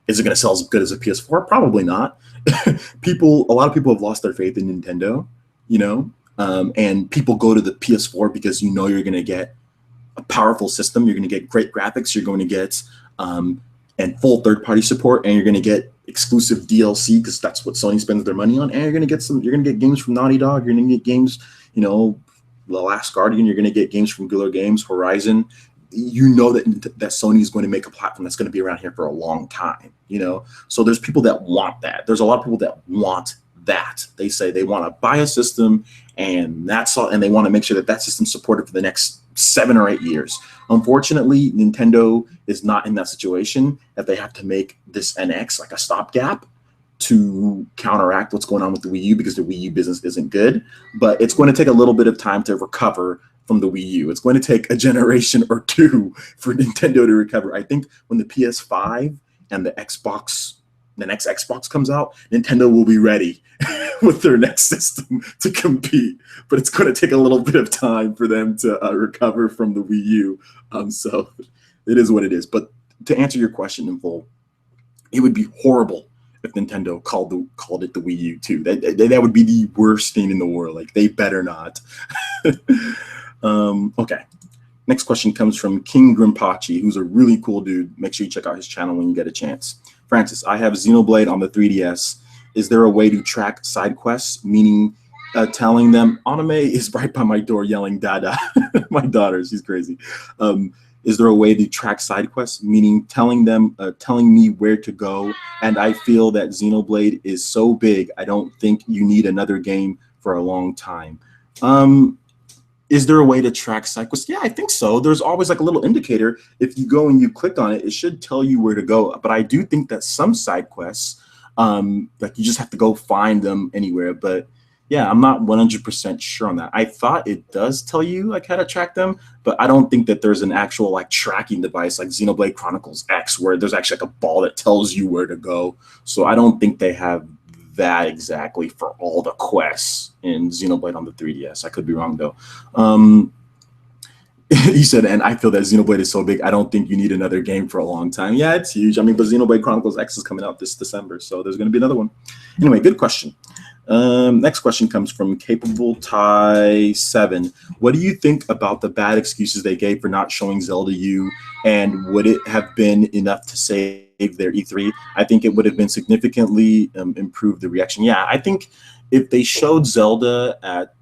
S1: Is it going to sell as good as a PS4? Probably not. A lot of people have lost their faith in Nintendo, and people go to the PS4 because you're going to get a powerful system, you're going to get great graphics, you're going to get and full third-party support, and you're going to get exclusive DLC because that's what Sony spends their money on, and you're going to get games from Naughty Dog, you're going to get games, The Last Guardian, you're going to get games from Guerrilla Games, Horizon. That Sony is going to make a platform that's going to be around here for a long time, So there's people that want that. There's a lot of people that want that. They say they want to buy a system, and that's all, and they want to make sure that system's supported for the next 7 or 8 years. Unfortunately, Nintendo is not in that situation, that they have to make this NX like a stopgap to counteract what's going on with the Wii U, because the Wii U business isn't good. But it's going to take a little bit of time to recover from the Wii U. It's going to take a generation or two for Nintendo to recover. I think when the PS5 and the next Xbox comes out, Nintendo will be ready with their next system to compete. But it's going to take a little bit of time for them to recover from the Wii U. So it is what it is. But to answer your question in full, it would be horrible if Nintendo called it the Wii U 2. That would be the worst thing in the world. Like, they better not. Okay. Next question comes from King Grimpachi, who's a really cool dude. Make sure you check out his channel when you get a chance. Francis, I have Xenoblade on the 3DS. Is there a way to track side quests? Meaning telling them, Anime is right by my door yelling Dada. My daughter, she's crazy. Is there a way to track side quests? Meaning telling me where to go. And I feel that Xenoblade is so big, I don't think you need another game for a long time. Is there a way to track side quests? Yeah, I think so. There's always like a little indicator. If you go and you click on it, it should tell you where to go. But I do think that some side quests, like you just have to go find them anywhere. But yeah, I'm not 100% sure on that. I thought it does tell you like how to track them, but I don't think that there's an actual like tracking device like Xenoblade Chronicles X where there's actually like a ball that tells you where to go. So I don't think they have that exactly for all the quests in Xenoblade on the 3DS. I could be wrong though. He said, and I feel that Xenoblade is so big, I don't think you need another game for a long time. Yeah, it's huge. I mean, but Xenoblade Chronicles X is coming out this December, so there's going to be another one. Anyway, good question. Next question comes from Capable Tie 7. What do you think about the bad excuses they gave for not showing Zelda U, and would it have been enough to save their E3? I think it would have been significantly improved the reaction. Yeah, I think if they showed Zelda at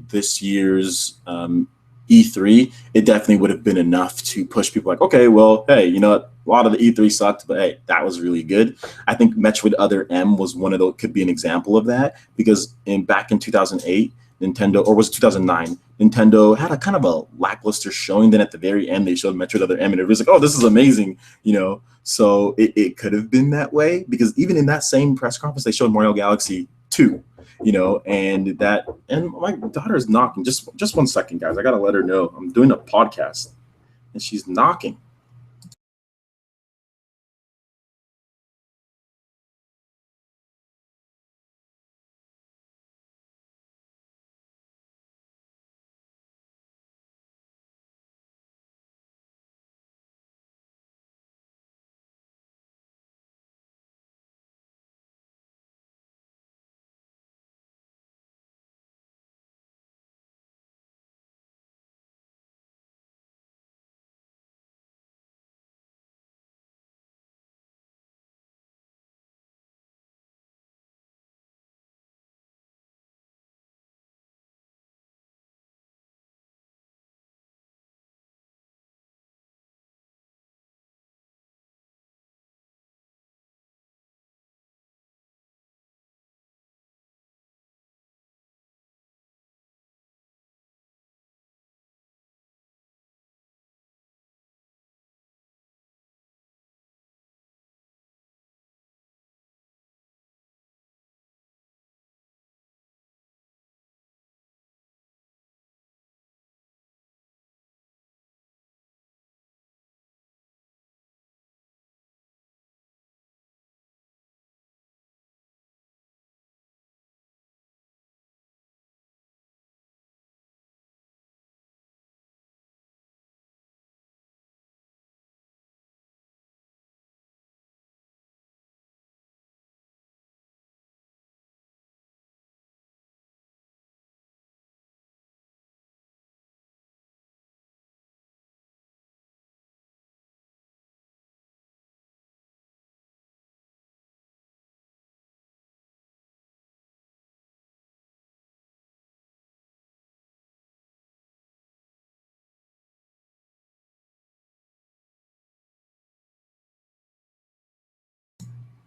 S1: this year's E3, it definitely would have been enough to push people like, okay, well, hey, you know what? A lot of the E3 sucked, but hey, that was really good. I think Metroid Other M was one of those, could be an example of that, because back in 2008, Nintendo, or was it 2009, Nintendo had a kind of a lackluster showing. Then at the very end, they showed Metroid Other M, and it was like, oh, this is amazing, you know? So it could have been that way, because even in that same press conference, they showed Mario Galaxy 2, you know, and my daughter is knocking. Just 1 second, guys. I gotta let her know I'm doing a podcast, and she's knocking.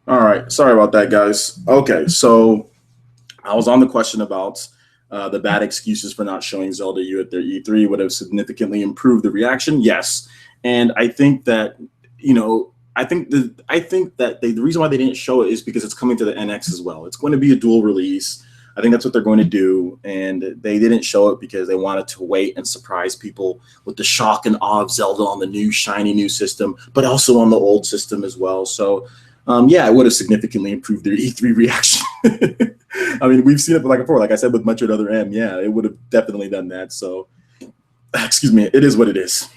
S1: All right, sorry about that, guys. Okay, so I was on the question about the bad excuses for not showing Zelda U at their E3 would have significantly improved the reaction. Yes, and I think that, you know, I think that the reason why they didn't show it is because it's coming to the NX as well. It's going to be a dual release. I think that's what they're going to do, and they didn't show it because they wanted to wait and surprise people with the shock and awe of Zelda on the new shiny new system, but also on the old system as well. So yeah, it would have significantly improved their E3 reaction. I mean, we've seen it like before. Like I said with Metroid Other M, yeah, it would have definitely done that. So, excuse me, it is what it is.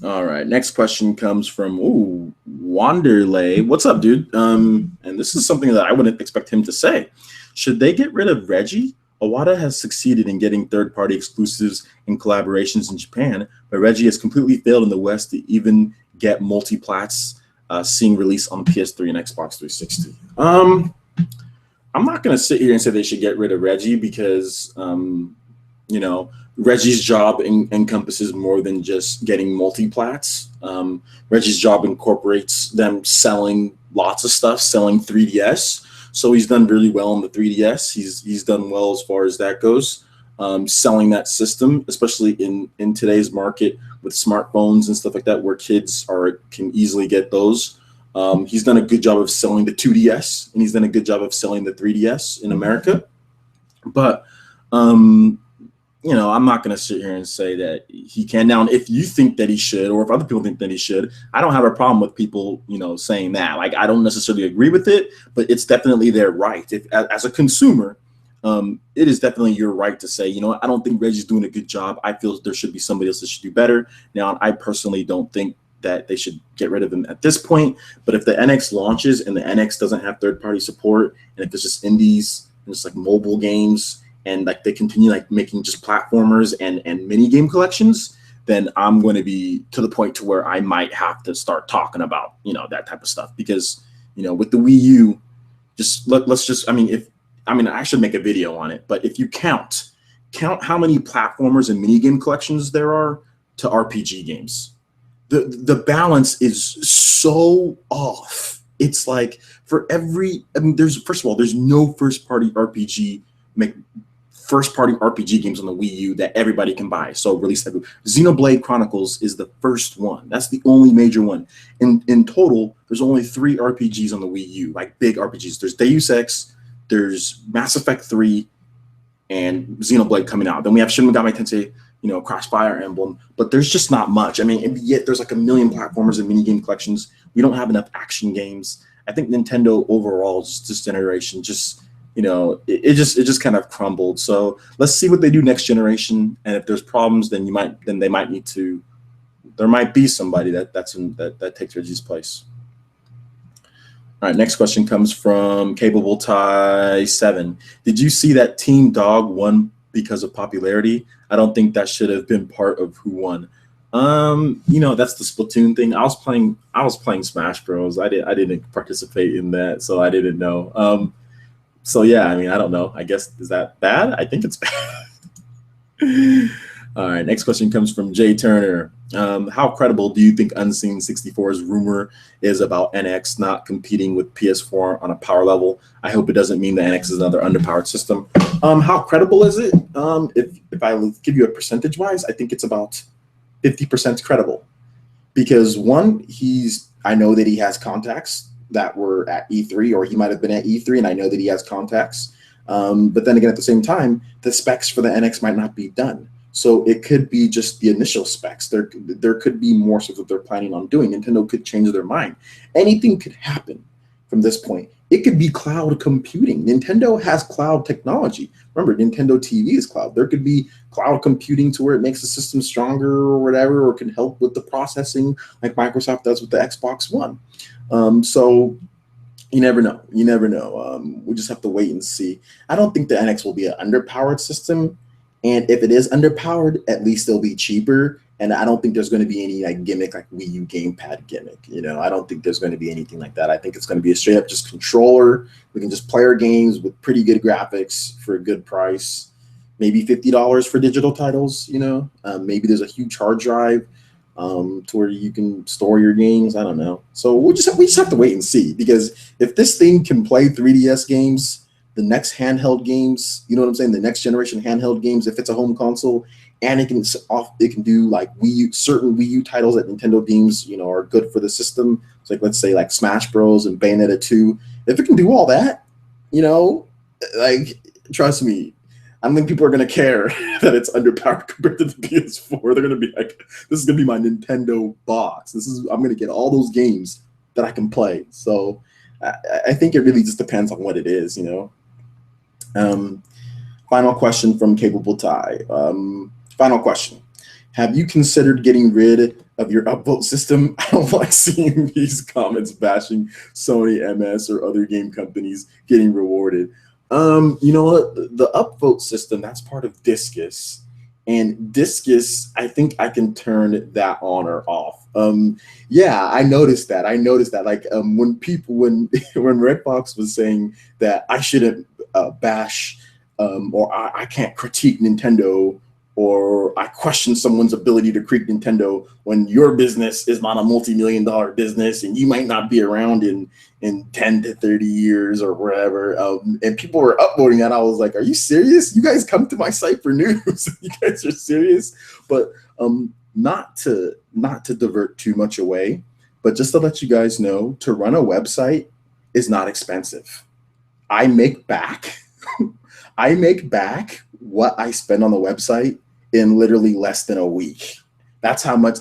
S1: All right, next question comes from Wanderley. What's up, dude? And this is something that I wouldn't expect him to say. Should they get rid of Reggie? Iwata has succeeded in getting third-party exclusives and collaborations in Japan, but Reggie has completely failed in the West to even get multi-plats seeing release on PS3 and Xbox 360. I'm not going to sit here and say they should get rid of Reggie because, you know, Reggie's job encompasses more than just getting multi-plats. Reggie's job incorporates them selling lots of stuff, selling 3DS. So he's done really well on the 3DS. He's done well as far as that goes. selling that system, especially in today's market with smartphones and stuff like that, where kids can easily get those. He's done a good job of selling the 2DS, and he's done a good job of selling the 3DS in America. But I'm not going to sit here and say that he can. Now, if you think that he should, or if other people think that he should, I don't have a problem with people, saying that. Like, I don't necessarily agree with it, but it's definitely their right. If, as a consumer, it is definitely your right to say, I don't think Reggie's doing a good job. I feel there should be somebody else that should do better. Now, I personally don't think that they should get rid of him at this point. But if the NX launches and the NX doesn't have third-party support, and if it's just indies and it's like mobile games, and like they continue like making just platformers and mini game collections, then I'm going to be to the point to where I might have to start talking about, that type of stuff. Because, with the Wii U, I should make a video on it, but if you count how many platformers and mini game collections there are to RPG games, the balance is so off. It's like for every, there's no first party RPG games on the Wii U that everybody can buy. So release Xenoblade Chronicles is the first one. That's the only major one. In total, there's only 3 RPGs on the Wii U, like big RPGs. There's Deus Ex, there's Mass Effect 3, and Xenoblade coming out. Then we have Shin Megami Tensei, Cross Fire Emblem, but there's just not much. And yet there's like a million platformers and mini game collections. We don't have enough action games. I think Nintendo overall, just this generation, it just kind of crumbled. So let's see what they do next generation. And if there's problems, then there might be somebody that takes Reggie's place. All right, next question comes from Capable Tie 7. Did you see that Team Dog won because of popularity? I don't think that should have been part of who won. That's the Splatoon thing. I was playing Smash Bros. I didn't participate in that, so I didn't know. So yeah, I don't know. I guess, is that bad? I think it's bad. All right, next question comes from Jay Turner. How credible do you think Unseen 64's rumor is about NX not competing with PS4 on a power level? I hope it doesn't mean that NX is another underpowered system. How credible is it? If I give you a percentage-wise, I think it's about 50% credible. Because one, I know that he has contacts that were at E3, or he might have been at E3, and I know that he has contacts. But then again, at the same time, the specs for the NX might not be done. So it could be just the initial specs. There could be more stuff that they're planning on doing. Nintendo could change their mind. Anything could happen from this point. It could be cloud computing. Nintendo has cloud technology. Remember, Nintendo TV is cloud. There could be cloud computing to where it makes the system stronger or whatever, or can help with the processing like Microsoft does with the Xbox One. So you never know. We just have to wait and see. I don't think the NX will be an underpowered system. And if it is underpowered, at least it'll be cheaper. And I don't think there's going to be any like gimmick, like Wii U gamepad gimmick. I don't think there's going to be anything like that. I think it's going to be a straight up just controller. We can just play our games with pretty good graphics for a good price. Maybe $50 for digital titles. Maybe there's a huge hard drive to where you can store your games. I don't know. So we just have to wait and see, because if this thing can play 3DS games, the next handheld games, the next generation handheld games, if it's a home console, and it can do like certain Wii U titles that Nintendo deems are good for the system. So like, let's say like Smash Bros. And Bayonetta 2. If it can do all that, like, trust me, I don't think people are gonna care that it's underpowered compared to the PS4. They're gonna be like, this is gonna be my Nintendo box. I'm gonna get all those games that I can play. So I think it really just depends on what it is, Final question from Capable Tie. Final question. Have you considered getting rid of your upvote system? I don't like seeing these comments bashing Sony, MS, or other game companies getting rewarded. You know what? The upvote system, that's part of Discus. And Discus, I think I can turn that on or off. Yeah, I noticed that. Like when Redbox was saying that I shouldn't bash or I can't critique Nintendo or I question someone's ability to create Nintendo when your business is not a multi-million-dollar business and you might not be around in 10 to 30 years or wherever. And people were upvoting that. I was like, are you serious? You guys come to my site for news. You guys are serious? But not to divert too much away, but just to let you guys know, to run a website is not expensive. I make back what I spend on the website in literally less than a week. That's how much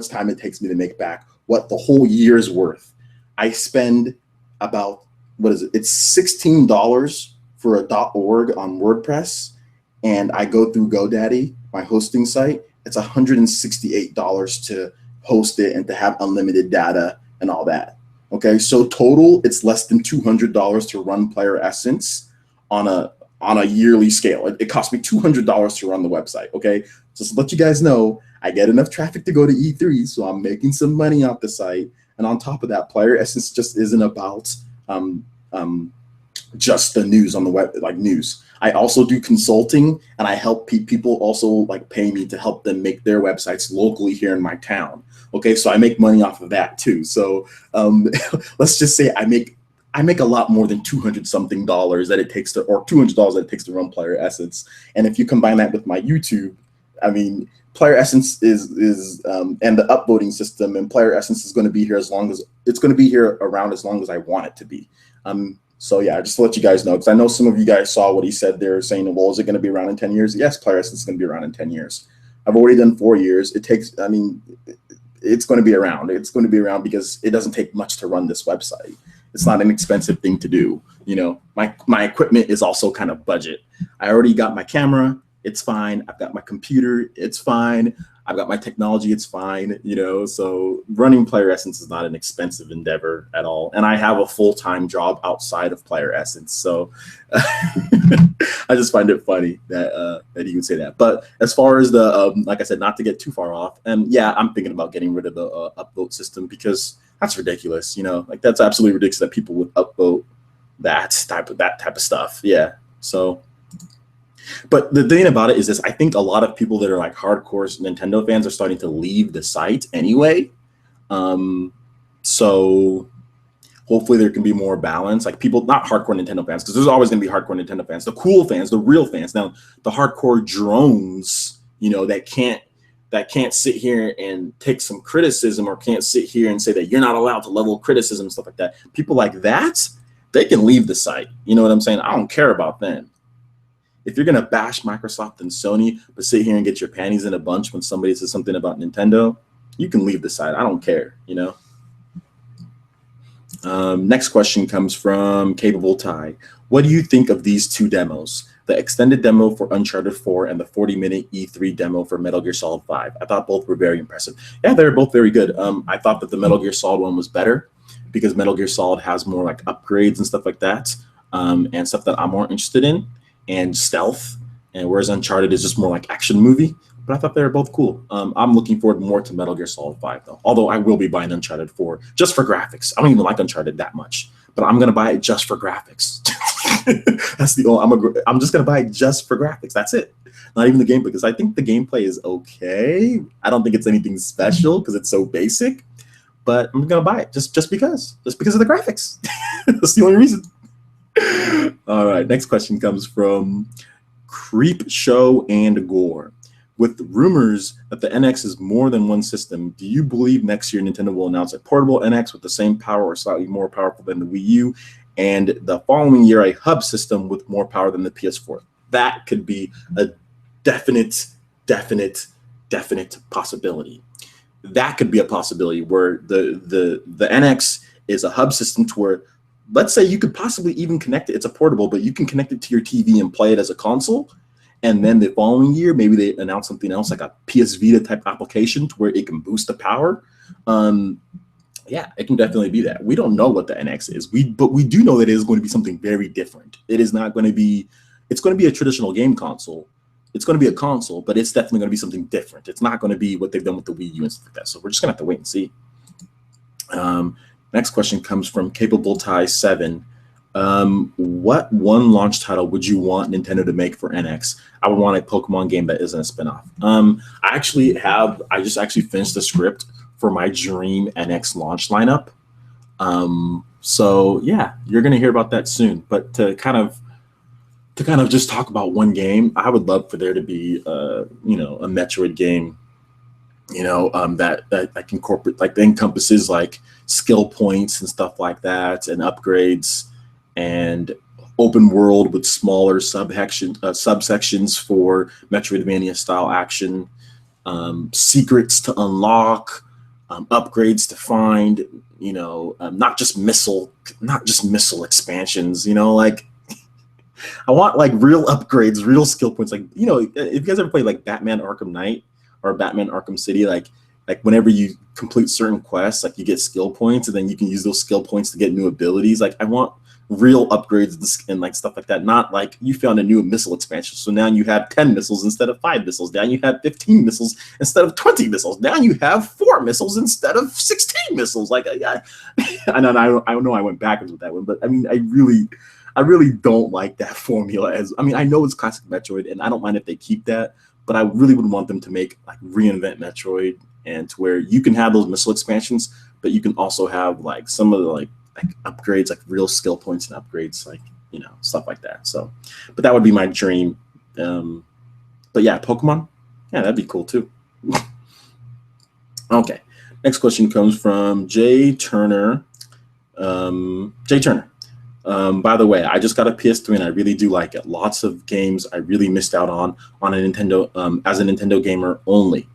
S1: time it takes me to make back what the whole year's worth. I spend about, what is it? It's $16 for a .org on WordPress, and I go through GoDaddy, my hosting site. It's $168 to host it and to have unlimited data and all that. Okay, so total, it's less than $200 to run PlayerEssence on a yearly scale. It cost me $200 to run the website. Okay, just to let you guys know, I get enough traffic to go to E3, so I'm making some money off the site. And on top of that, PlayerEssence just isn't about just the news on the web, like news. I also do consulting, and I help people also like pay me to help them make their websites locally here in my town. Okay, so I make money off of that too. So let's just say I make a lot more than $200-something that it takes to, or $200 that it takes to run PlayerEssence. And if you combine that with my YouTube, I mean, PlayerEssence is and the upvoting system, and PlayerEssence is going to be here as long as it's going to be here around as long as I want it to be. So yeah, just to let you guys know, because I know some of you guys saw what he said there, saying, well, is it going to be around in 10 years? Yes, PlayerEssence is going to be around in 10 years. I've already done 4 years. It takes, I mean, it's going to be around. It's going to be around because it doesn't take much to run this website. It's not an expensive thing to do. You know, my equipment is also kind of budget. I already got my camera. It's fine. I've got my computer. It's fine. I've got my technology. It's fine. You know, so running PlayerEssence is not an expensive endeavor at all. And I have a full-time job outside of PlayerEssence. So I just find it funny that he would say that. But as far as the, like I said, not to get too far off, and yeah, I'm thinking about getting rid of the upvote system because that's ridiculous. You know, like that's absolutely ridiculous that people would upvote that type of stuff. Yeah. So. But the thing about it is this, I think a lot of people that are like hardcore Nintendo fans are starting to leave the site anyway. So hopefully there can be more balance. Like people, not hardcore Nintendo fans, because there's always going to be hardcore Nintendo fans, the cool fans, the real fans. Now, the hardcore drones, you know, that can't sit here and take some criticism or can't sit here and say that you're not allowed to level criticism and stuff like that. People like that, they can leave the site. You know what I'm saying? I don't care about them. If you're going to bash Microsoft and Sony, but sit here and get your panties in a bunch when somebody says something about Nintendo, you can leave the site. I don't care, you know? Next question comes from Capable Ty. What do you think of these two demos? The extended demo for Uncharted 4 and the 40-minute E3 demo for Metal Gear Solid 5. I thought both were very impressive. Yeah, they were both very good. I thought that the Metal Gear Solid one was better because Metal Gear Solid has more like upgrades and stuff like that, and stuff that I'm more interested in, and stealth, and whereas Uncharted is just more like action movie. But I thought they were both cool. I'm looking forward more to Metal Gear Solid 5 though. Although I will be buying Uncharted 4 just for graphics. I don't even like Uncharted that much, but I'm gonna buy it just for graphics. That's the only. I'm just gonna buy it just for graphics. That's it. Not even the gameplay, because I think the gameplay is okay. I don't think it's anything special because it's so basic. But I'm gonna buy it just because of the graphics. That's the only reason. All right, next question comes from Creep Show and Gore. With rumors that the NX is more than one system, do you believe next year Nintendo will announce a portable NX with the same power or slightly more powerful than the Wii U, and the following year a hub system with more power than the PS4? That could be a definite possibility. That could be a possibility where the NX is a hub system to where, let's say you could possibly even connect it. It's a portable, but you can connect it to your TV and play it as a console. And then the following year, maybe they announce something else like a PS Vita type application to where it can boost the power. Yeah, it can definitely be that. We don't know what the NX is, but we do know that it is going to be something very different. It is not going to be, it's going to be a traditional game console. It's going to be a console, but it's definitely going to be something different. It's not going to be what they've done with the Wii U and stuff like that. So we're just going to have to wait and see. Next question comes from Capable Tie 7. What one launch title would you want Nintendo to make for NX? I would want a Pokemon game that isn't a spinoff. I just actually finished the script for my dream NX launch lineup. So yeah, you're gonna hear about that soon. But to kind of just talk about one game, I would love for there to be a Metroid game, that incorporate like that encompasses like skill points and stuff like that, and upgrades, and open world with smaller subsections for Metroidvania style action, secrets to unlock, upgrades to find, not just missile expansions, like I want like real upgrades, real skill points. Like, if you guys ever played like Batman Arkham Knight or Batman Arkham City, like whenever you complete certain quests, like you get skill points, and then you can use those skill points to get new abilities. Like I want real upgrades and like stuff like that. Not like you found a new missile expansion, so now you have 10 missiles instead of 5 missiles. Now you have 15 missiles instead of 20 missiles. Now you have 4 missiles instead of 16 missiles. Like I know I went backwards with that one, but I mean, I really don't like that formula. I know it's classic Metroid, and I don't mind if they keep that, but I really would want them to reinvent Metroid, and to where you can have those missile expansions, but you can also have like some of the like upgrades, like real skill points and upgrades, like stuff like that. So, but that would be my dream. But yeah, Pokemon, yeah, that'd be cool too. Okay, next question comes from Jay Turner. Jay Turner. By the way, I just got a PS3 and I really do like it. Lots of games I really missed out on a Nintendo, as a Nintendo gamer only.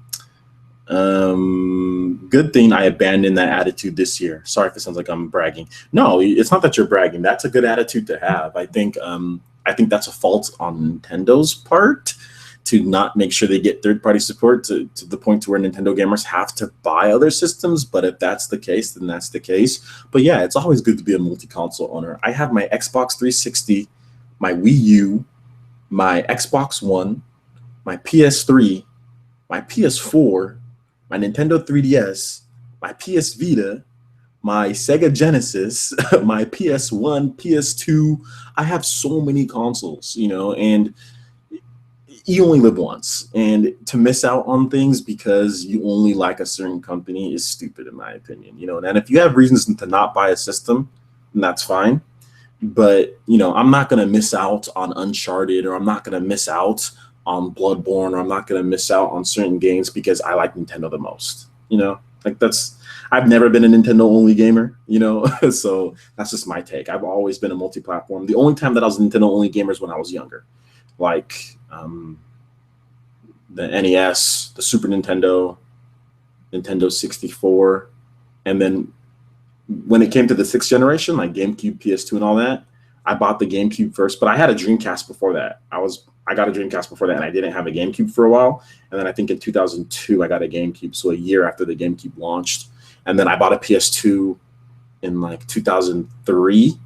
S1: Good thing I abandoned that attitude this year. Sorry if it sounds like I'm bragging. No, it's not that you're bragging. That's a good attitude to have. I think that's a fault on Nintendo's part, to not make sure they get third-party support to the point to where Nintendo gamers have to buy other systems. But if that's the case, then that's the case. But yeah, it's always good to be a multi-console owner. I have my Xbox 360, my Wii U, my Xbox One, my PS3, my PS4, my Nintendo 3DS, my PS Vita, my Sega Genesis, my PS1, PS2. I have so many consoles, and you only live once, and to miss out on things because you only like a certain company is stupid, in my opinion. And if you have reasons to not buy a system, then that's fine. But I'm not going to miss out on Uncharted, or I'm not going to miss out on Bloodborne, or I'm not going to miss out on certain games because I like Nintendo the most. I've never been a Nintendo only gamer, so that's just my take. I've always been a multi-platform. The only time that I was a Nintendo only gamer is when I was younger, like the NES, the Super Nintendo, Nintendo 64, and then when it came to the 6th generation, like GameCube, PS2, and all that, I bought the GameCube first. But I had a Dreamcast before that. I got a Dreamcast before that, and I didn't have a GameCube for a while. And then I think in 2002 I got a GameCube, so a year after the GameCube launched. And then I bought a PS2 in like 2003,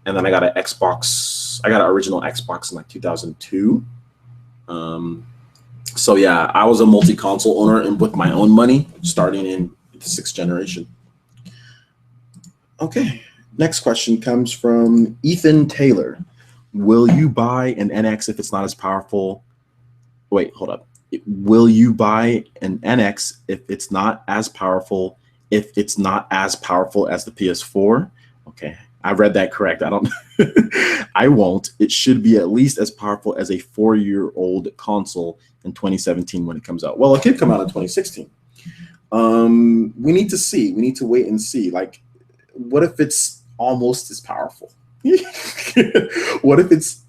S1: and then I got an Xbox. I got an original Xbox in like 2002. So yeah, I was a multi-console owner, and with my own money, starting in the 6th generation. Okay, next question comes from Ethan Taylor. Will you buy an NX if it's not as powerful? Wait, hold up. Will you buy an NX if it's not as powerful? If it's not as powerful as the PS4? Okay, I read that correct. I don't. I won't. It should be at least as powerful as a 4-year-old console in 2017 when it comes out. Well, it could come out in 2016. We need to see. We need to wait and see. Like, what if it's almost as powerful? What if it's,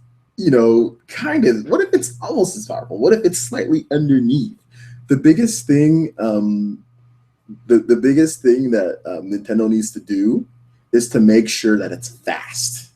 S1: kind of? What if it's almost as powerful? What if it's slightly underneath? The biggest thing, the biggest thing that Nintendo needs to do is to make sure that it's fast.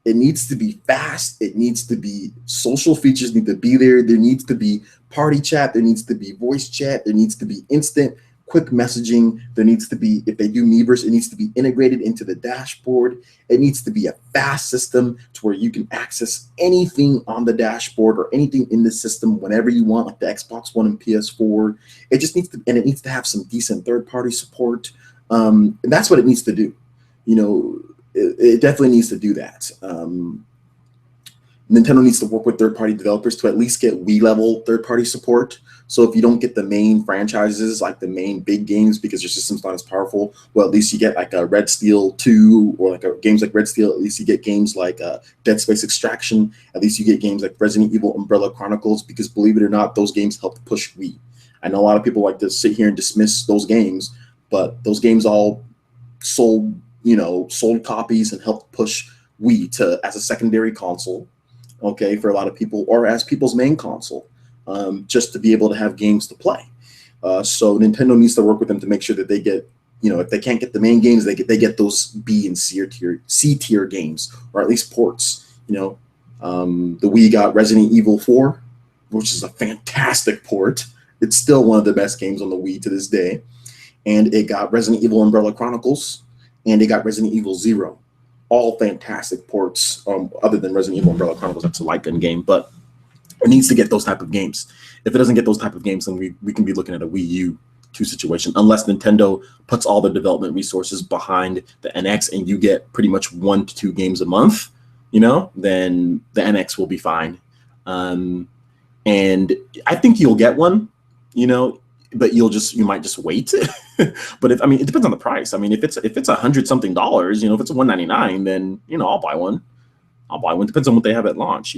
S1: It needs to be fast. It needs to be, social features need to be there. There needs to be party chat. There needs to be voice chat. There needs to be instant quick messaging. There needs to be, if they do Miiverse, it needs to be integrated into the dashboard. It needs to be a fast system to where you can access anything on the dashboard or anything in the system whenever you want, like the Xbox One and PS4. It just needs to, and it needs to have some decent third-party support. And that's what it needs to do. it definitely needs to do that. Nintendo needs to work with third-party developers to at least get Wii-level third-party support. So if you don't get the main franchises, like the main big games, because your system's not as powerful, well, at least you get like a Red Steel 2 or like games like Red Steel. At least you get games like Dead Space Extraction. At least you get games like Resident Evil Umbrella Chronicles, because believe it or not, those games helped push Wii. I know a lot of people like to sit here and dismiss those games, but those games all sold, sold copies and helped push Wii to as a secondary console. Okay, for a lot of people, or as people's main console, just to be able to have games to play. So Nintendo needs to work with them to make sure that they get, if they can't get the main games, they get those B and C tier games, or at least ports. The Wii got Resident Evil 4, which is a fantastic port. It's still one of the best games on the Wii to this day. And it got Resident Evil Umbrella Chronicles, and it got Resident Evil 0. All fantastic ports, other than Resident Evil Umbrella Chronicles. That's a light gun game, but it needs to get those type of games. If it doesn't get those type of games, then we can be looking at a Wii U 2 situation, unless Nintendo puts all the development resources behind the NX and you get pretty much 1 to 2 games a month, then the NX will be fine. And I think you'll get one, but you might just wait. But it depends on the price. If it's $100-something, if it's $199, then I'll buy one. Depends on what they have at launch.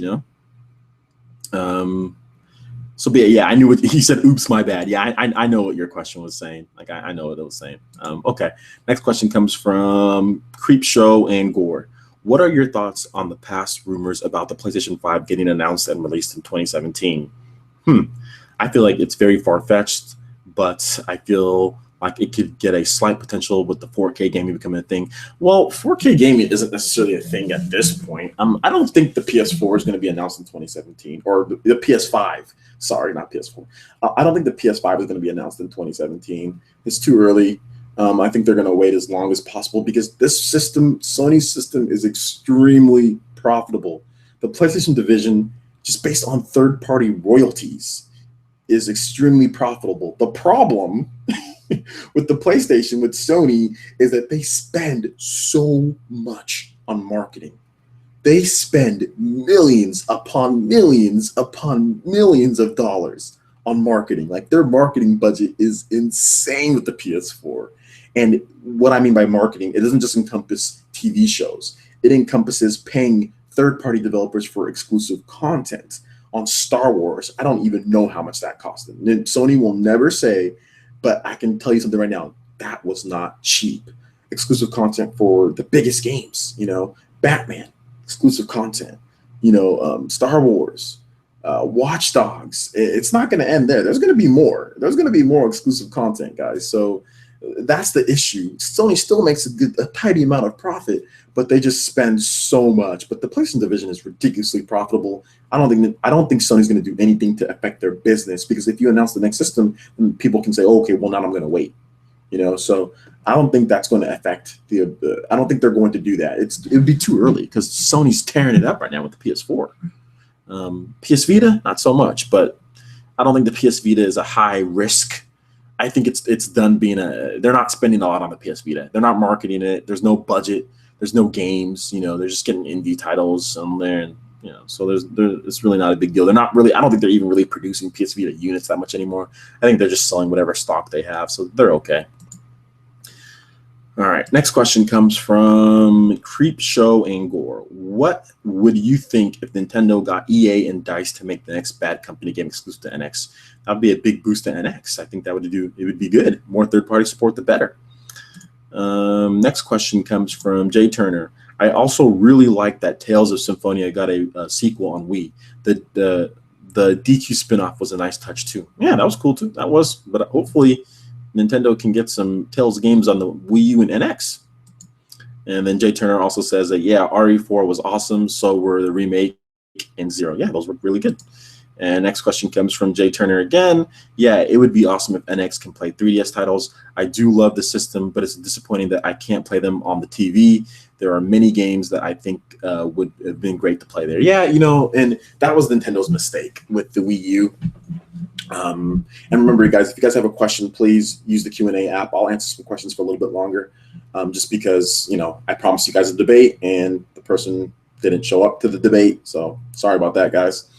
S1: So yeah, I knew what he said. Oops, my bad. Yeah, I know what your question was saying. Like I know what it was saying. Okay, next question comes from Creepshow and Gore. What are your thoughts on the past rumors about the PlayStation 5 getting announced and released in 2017? I feel like it's very far-fetched, but I feel like it could get a slight potential with the 4K gaming becoming a thing. Well, 4K gaming isn't necessarily a thing at this point. I don't think the PS4 is going to be announced in 2017, or the PS5. Sorry, not PS4. I don't think the PS5 is going to be announced in 2017. It's too early. I think they're going to wait as long as possible because this system, Sony's system, is extremely profitable. The PlayStation division, just based on third-party royalties, is extremely profitable. The problem with the PlayStation, with Sony, is that they spend so much on marketing. They spend millions upon millions upon millions of dollars on marketing. Like, their marketing budget is insane with the PS4. And what I mean by marketing, it doesn't just encompass TV shows. It encompasses paying third-party developers for exclusive content. On Star Wars, I don't even know how much that cost them. Sony will never say, but I can tell you something right now. That was not cheap. Exclusive content for the biggest games, Batman, exclusive content, Star Wars, Watch Dogs. It's not going to end there. There's going to be more. There's going to be more exclusive content, guys. So that's the issue. Sony still makes a tidy amount of profit, but they just spend so much. But the PlayStation division is ridiculously profitable. I don't think Sony's going to do anything to affect their business, because if you announce the next system, then people can say, oh, okay, well, now I'm going to wait. So I don't think that's going to affect I don't think they're going to do that. It would be too early because Sony's tearing it up right now with the PS4. PS Vita, not so much, but I don't think the PS Vita is a high risk. I think it's done being they're not spending a lot on the PS Vita. They're not marketing it. There's no budget. There's no games. They're just getting indie titles on there, and so it's really not a big deal. They're not really. I don't think they're even really producing PS Vita units that much anymore. I think they're just selling whatever stock they have, so they're okay. All right, next question comes from Creepshow and Gore. What would you think if Nintendo got EA and DICE to make the next Bad Company game exclusive to NX? That would be a big boost to NX. I think it would be good. More third-party support, the better. Next question comes from Jay Turner. I also really like that Tales of Symphonia got a sequel on Wii. The DQ spinoff was a nice touch too. Yeah, that was cool too. That was, but hopefully Nintendo can get some Tales games on the Wii U and NX. And then Jay Turner also says that, yeah, RE4 was awesome. So were the remake and Zero. Yeah, those were really good. And next question comes from Jay Turner again. Yeah, it would be awesome if NX can play 3DS titles. I do love the system, but it's disappointing that I can't play them on the TV. There are many games that I think would have been great to play there. Yeah, and that was Nintendo's mistake with the Wii U. And remember, guys, if you guys have a question, please use the Q&A app. I'll answer some questions for a little bit longer. just because, you know, I promised you guys a debate and the person didn't show up to the debate. So sorry about that, guys.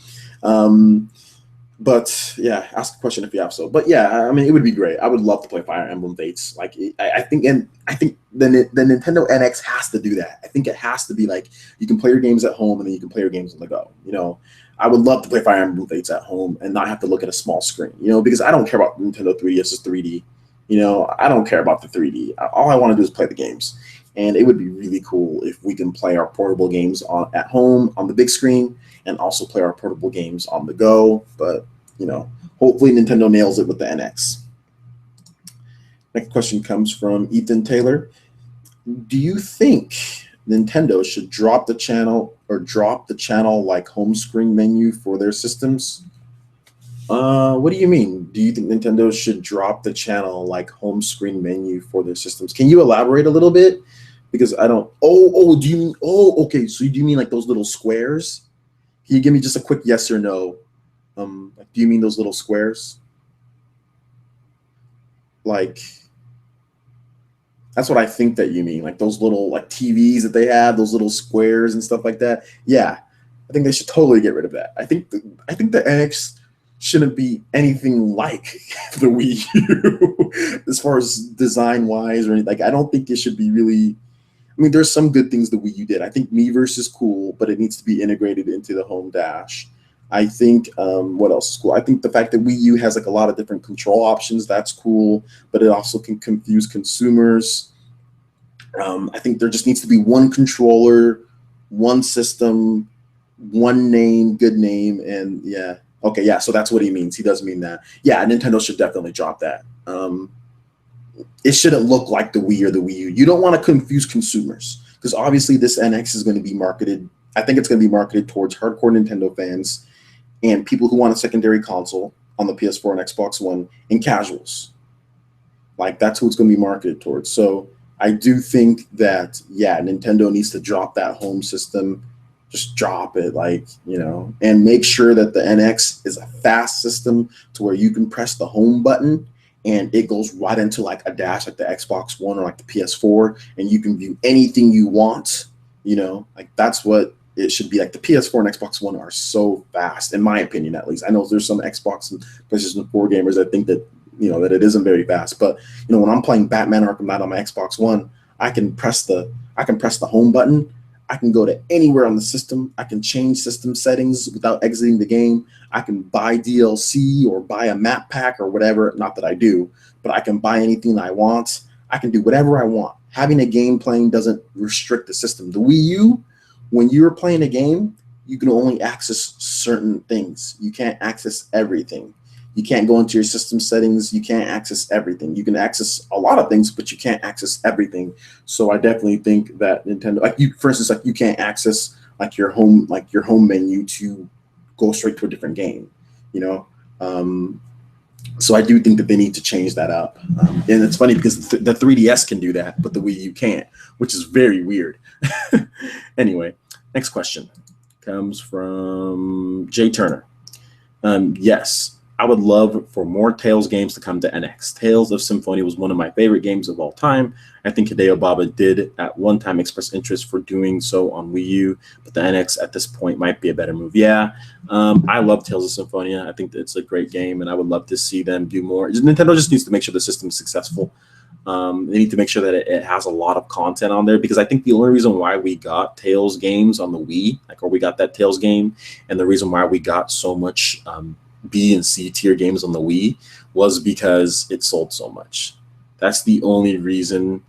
S1: But yeah, ask a question if you have so. But yeah, I mean, it would be great. I would love to play Fire Emblem Fates. Like, I think the Nintendo NX has to do that. I think it has to be like you can play your games at home and then you can play your games on the go. You know, I would love to play Fire Emblem Fates at home and not have to look at a small screen. You know, because I don't care about Nintendo 3DS's 3D. You know, I don't care about the 3D. All I want to do is play the games. And it would be really cool if we can play our portable games at home on the big screen and also play our portable games on the go. But, you know, hopefully Nintendo nails it with the NX. Next question comes from Ethan Taylor. Do you think Nintendo should drop the channel like home screen menu for their systems? What do you mean? Do you think Nintendo should drop the channel like home screen menu for their systems? Can you elaborate a little bit? Because I don't. Do you mean? Okay. So do you mean like those little squares? Can you give me just a quick yes or no? Like, do you mean those little squares? Like, that's what I think that you mean. Like those little like TVs that they have, those little squares and stuff like that. Yeah, I think they should totally get rid of that. I think the NX shouldn't be anything like the Wii U as far as design wise or anything. Like, I don't think it should be really. I mean, there's some good things the Wii U did. I think Miiverse is cool, but it needs to be integrated into the Home Dash. I think what else is cool? I think the fact that Wii U has like a lot of different control options, that's cool, but it also can confuse consumers. I think there just needs to be one controller, one system, one name, good name, and yeah. Okay, yeah, so that's what he means. He does mean that. Yeah, Nintendo should definitely drop that. It shouldn't look like the Wii or the Wii U. You don't want to confuse consumers because obviously this NX is going to be marketed. I think it's going to be marketed towards hardcore Nintendo fans and people who want a secondary console on the PS4 and Xbox One and casuals. Like, that's who it's going to be marketed towards. So I do think that, yeah, Nintendo needs to drop that home system. Just drop it, like, you know, and make sure that the NX is a fast system to where you can press the home button and it goes right into like a dash like the Xbox One or like the PS4 and you can view anything you want, you know, like that's what it should be. Like the PS4 and Xbox One are so fast, in my opinion, at least. I know there's some Xbox and PlayStation 4 gamers that think that, you know, that it isn't very fast. But, you know, when I'm playing Batman Arkham Knight on my Xbox One, I can press the home button. I can go to anywhere on the system. I can change system settings without exiting the game. I can buy DLC or buy a map pack or whatever. Not that I do, but I can buy anything I want. I can do whatever I want. Having a game playing doesn't restrict the system. The Wii U, when you're playing a game, you can only access certain things. You can't access everything. You can't go into your system settings. You can't access everything. You can access a lot of things, but you can't access everything. So I definitely think that Nintendo, like you, for instance, like you can't access like your home menu to go straight to a different game, you know? So I do think that they need to change that up. And it's funny because the 3DS can do that, but the Wii U can't, which is very weird. Anyway, next question comes from Jay Turner. Yes, I would love for more Tales games to come to NX. Tales of Symphonia was one of my favorite games of all time. I think Hideo Baba did at one time express interest for doing so on Wii U, but the NX at this point might be a better move. Yeah, I love Tales of Symphonia. I think that it's a great game, and I would love to see them do more. Nintendo just needs to make sure the system is successful. They need to make sure that it has a lot of content on there, because I think the only reason why we got Tales games on the Wii, or we got that Tales game, and the reason why we got so much B and C tier games on the Wii was because it sold so much. That's the only reason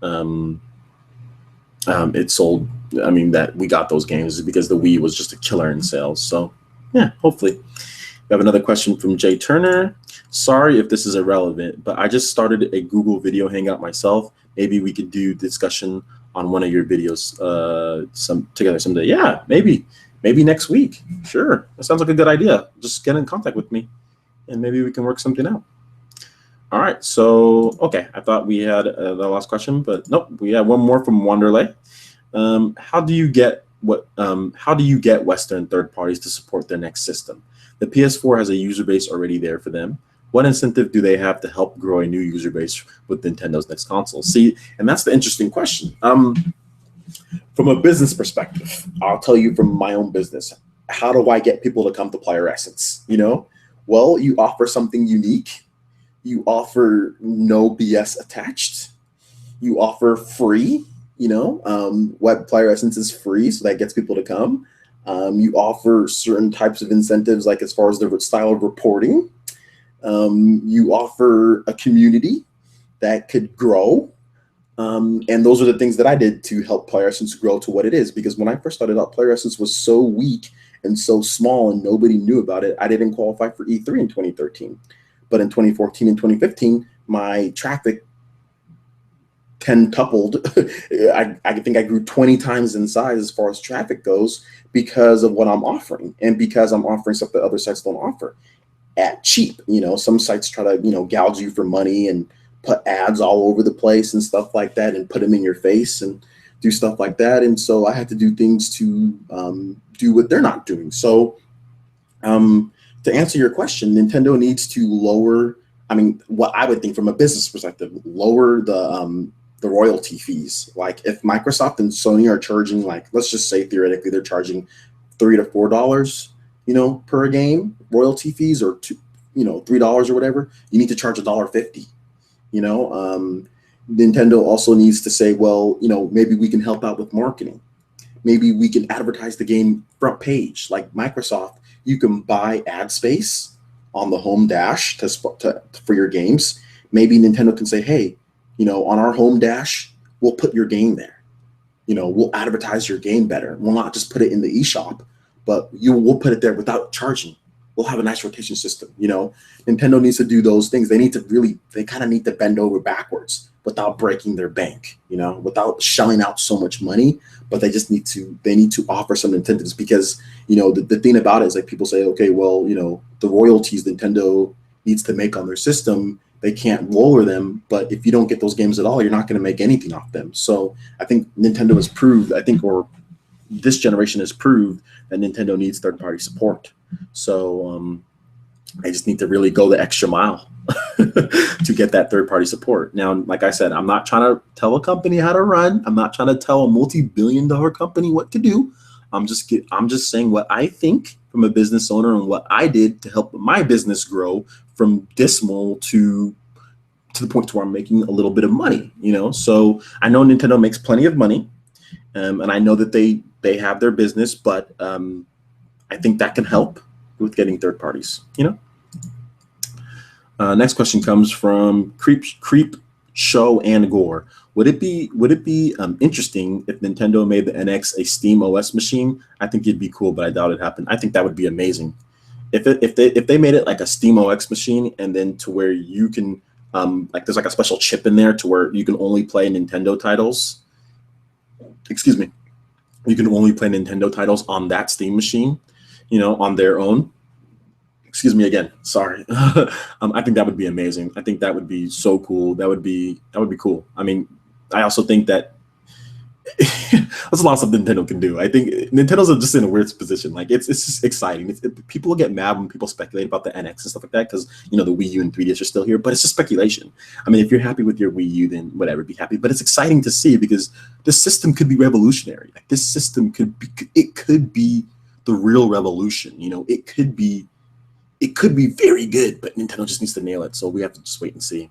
S1: it sold. I mean, that we got those games is because the Wii was just a killer in sales. So yeah, hopefully. We have another question from Jay Turner. Sorry if this is irrelevant, but I just started a Google video hangout myself. Maybe we could do discussion on one of your videos together someday. Yeah, maybe next week. Sure, that sounds like a good idea. Just get in contact with me, and maybe we can work something out. All right. So okay, I thought we had the last question, but nope. We have one more from Wanderley. How do you get Western third parties to support their next system? The PS4 has a user base already there for them. What incentive do they have to help grow a new user base with Nintendo's next console? See, and that's the interesting question. From a business perspective, I'll tell you from my own business, how do I get people to come to PlayerEssence? Well, you offer something unique. You offer no BS attached. You offer free. Web PlayerEssence is free, so that gets people to come. You offer certain types of incentives, like as far as the style of reporting. You offer a community that could grow. And those are the things that I did to help PlayerEssence grow to what it is. Because when I first started out, PlayerEssence was so weak and so small and nobody knew about it. I didn't qualify for E3 in 2013. But in 2014 and 2015, my traffic 10-tupled. I think I grew 20 times in size as far as traffic goes because of what I'm offering, and because I'm offering stuff that other sites don't offer at cheap. Some sites try to, gouge you for money and put ads all over the place and stuff like that, and put them in your face and do stuff like that. And so I had to do things to do what they're not doing. So to answer your question, Nintendo needs to lower, what I would think from a business perspective, lower the royalty fees. Like if Microsoft and Sony are charging, like, let's just say theoretically they're charging $3 to $4, per game royalty fees, or $3 or whatever, you need to charge $1.50. Nintendo also needs to say, well, maybe we can help out with marketing. Maybe we can advertise the game front page. Like Microsoft, you can buy ad space on the home dash for your games. Maybe Nintendo can say, hey, on our home dash, we'll put your game there. We'll advertise your game better. We'll not just put it in the eShop, but we'll put it there without charging. We'll have a nice rotation system. Nintendo needs to do those things. They kind of need to bend over backwards without breaking their bank, without shelling out so much money. But they need to offer some incentives, because, the thing about it is, like, people say, okay, well, the royalties Nintendo needs to make on their system, they can't lower them. But if you don't get those games at all, you're not going to make anything off them. So I think Nintendo has proved, or this generation has proved, that Nintendo needs third-party support. So I just need to really go the extra mile to get that third-party support. Now, like I said, I'm not trying to tell a company how to run. I'm not trying to tell a multi-billion-dollar company what to do. I'm just saying what I think from a business owner, and what I did to help my business grow from dismal to the point to where I'm making a little bit of money. So I know Nintendo makes plenty of money, and I know that they have their business, but I think that can help with getting third parties. Next question comes from Creep Show and Gore. Would it be interesting if Nintendo made the NX a Steam OS machine? I think it'd be cool, but I doubt it happened. I think that would be amazing. If they made it like a Steam OS machine, and then to where you can there's like a special chip in there to where you can only play Nintendo titles. Excuse me. You can only play Nintendo titles on that Steam machine, on their own. Excuse me again. Sorry. I think that would be amazing. I think that would be so cool. That would be cool. I also think that there's a lot of stuff Nintendo can do. I think Nintendo's just in a weird position. Like it's just exciting. People will get mad when people speculate about the NX and stuff like that, because the Wii U and 3DS are still here. But it's just speculation. If you're happy with your Wii U, then whatever, be happy. But it's exciting to see, because this system could be revolutionary. Like this system could be the real revolution. It could be very good, but Nintendo just needs to nail it. So we have to just wait and see.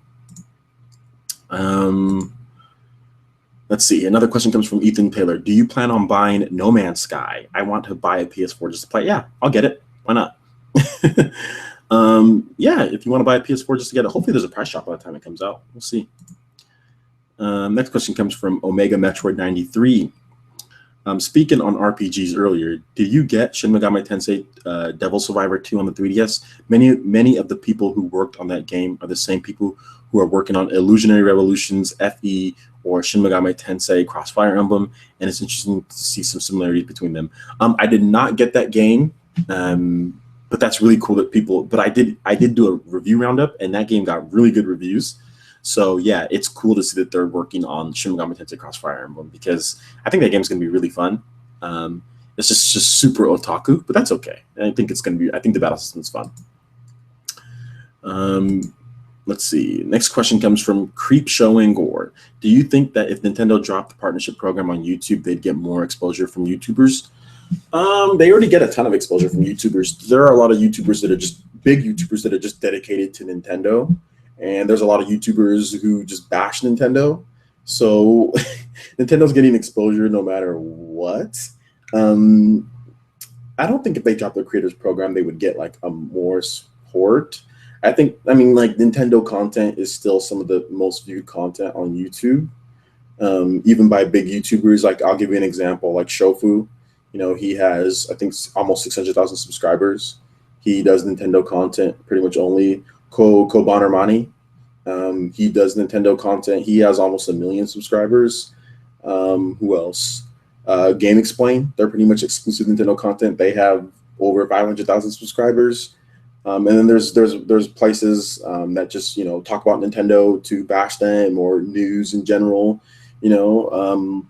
S1: Let's see. Another question comes from Ethan Taylor. Do you plan on buying No Man's Sky? I want to buy a PS4 just to play. Yeah, I'll get it. Why not? Yeah, if you want to buy a PS4 just to get it, hopefully there's a price drop by the time it comes out. We'll see. Next question comes from Omega Metroid 93. Speaking on RPGs earlier, did you get Shin Megami Tensei Devil Survivor 2 on the 3DS? Many of the people who worked on that game are the same people who are working on Illusionary Revolutions, FE, or Shin Megami Tensei Crossfire Emblem, and it's interesting to see some similarities between them. I did not get that game, but that's really cool that people. But I did do a review roundup, and that game got really good reviews. So yeah, it's cool to see that they're working on Shin Megami Tensei Crossfire Emblem, because I think that game's going to be really fun. It's just super otaku, but that's okay. I think the battle system's fun. Let's see. Next question comes from Creep Showing Gore. Do you think that if Nintendo dropped the partnership program on YouTube, they'd get more exposure from YouTubers? They already get a ton of exposure from YouTubers. There are a lot of YouTubers that are just big YouTubers that are just dedicated to Nintendo, and there's a lot of YouTubers who just bash Nintendo. So Nintendo's getting exposure no matter what. I don't think if they dropped their creators program, they would get like a more support. I mean, like Nintendo content is still some of the most viewed content on YouTube, even by big YouTubers. Like I'll give you an example, like Shofu. You know, he has, I think, almost 600,000 subscribers. He does Nintendo content pretty much only. Ko Bannermani, he does Nintendo content. He has almost 1 million subscribers. Who else? Game Explain, they're pretty much exclusive Nintendo content. They have over 500,000 subscribers. And then there's places that just, you know, talk about Nintendo to bash them, or news in general, you know.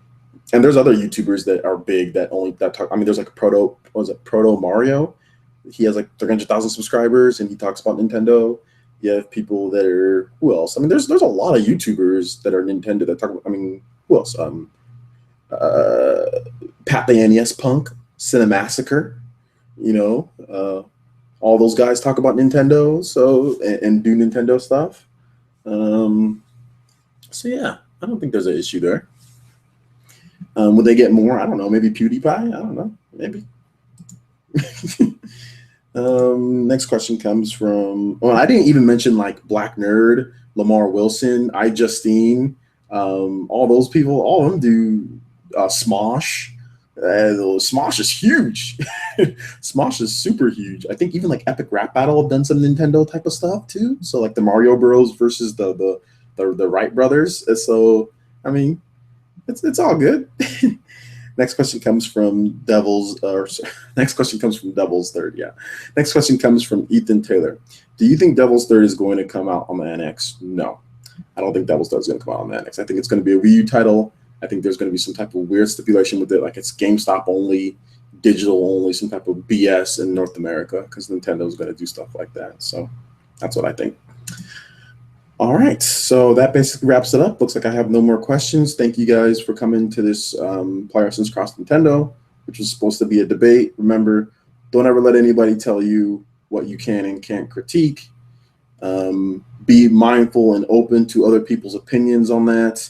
S1: And there's other YouTubers that are big that talk. I mean, there's like Proto Mario. He has like 300,000 subscribers, and he talks about Nintendo. You have people that are, who else? I mean, there's a lot of YouTubers that are Nintendo that talk about. I mean, who else? Pat the NES Punk, Cinemassacre. You know, all those guys talk about Nintendo, so and do Nintendo stuff. So yeah, I don't think there's an issue there. Would they get more? I don't know. Maybe PewDiePie? I don't know. Maybe. Next question comes from, well, I didn't even mention like Black Nerd, Lamar Wilson, iJustine, all those people, all of them do Smosh. Smosh is huge. Smosh is super huge. I think even like Epic Rap Battle have done some Nintendo type of stuff too. So like the Mario Bros versus the Wright brothers. And so I mean, it's all good. Next question comes from next question comes from Devil's Third. Yeah. Next question comes from Ethan Taylor. Do you think Devil's Third is going to come out on the NX? No, I don't think Devil's Third is going to come out on the NX. I think it's going to be a Wii U title. I think there's going to be some type of weird stipulation with it, like it's GameStop only, digital only, some type of BS in North America, because Nintendo is going to do stuff like that. So that's what I think. All right, so that basically wraps it up. Looks like I have no more questions. Thank you guys for coming to this PlayerEssence Cross Nintendo, which was supposed to be a debate. Remember, don't ever let anybody tell you what you can and can't critique. Be mindful and open to other people's opinions on that.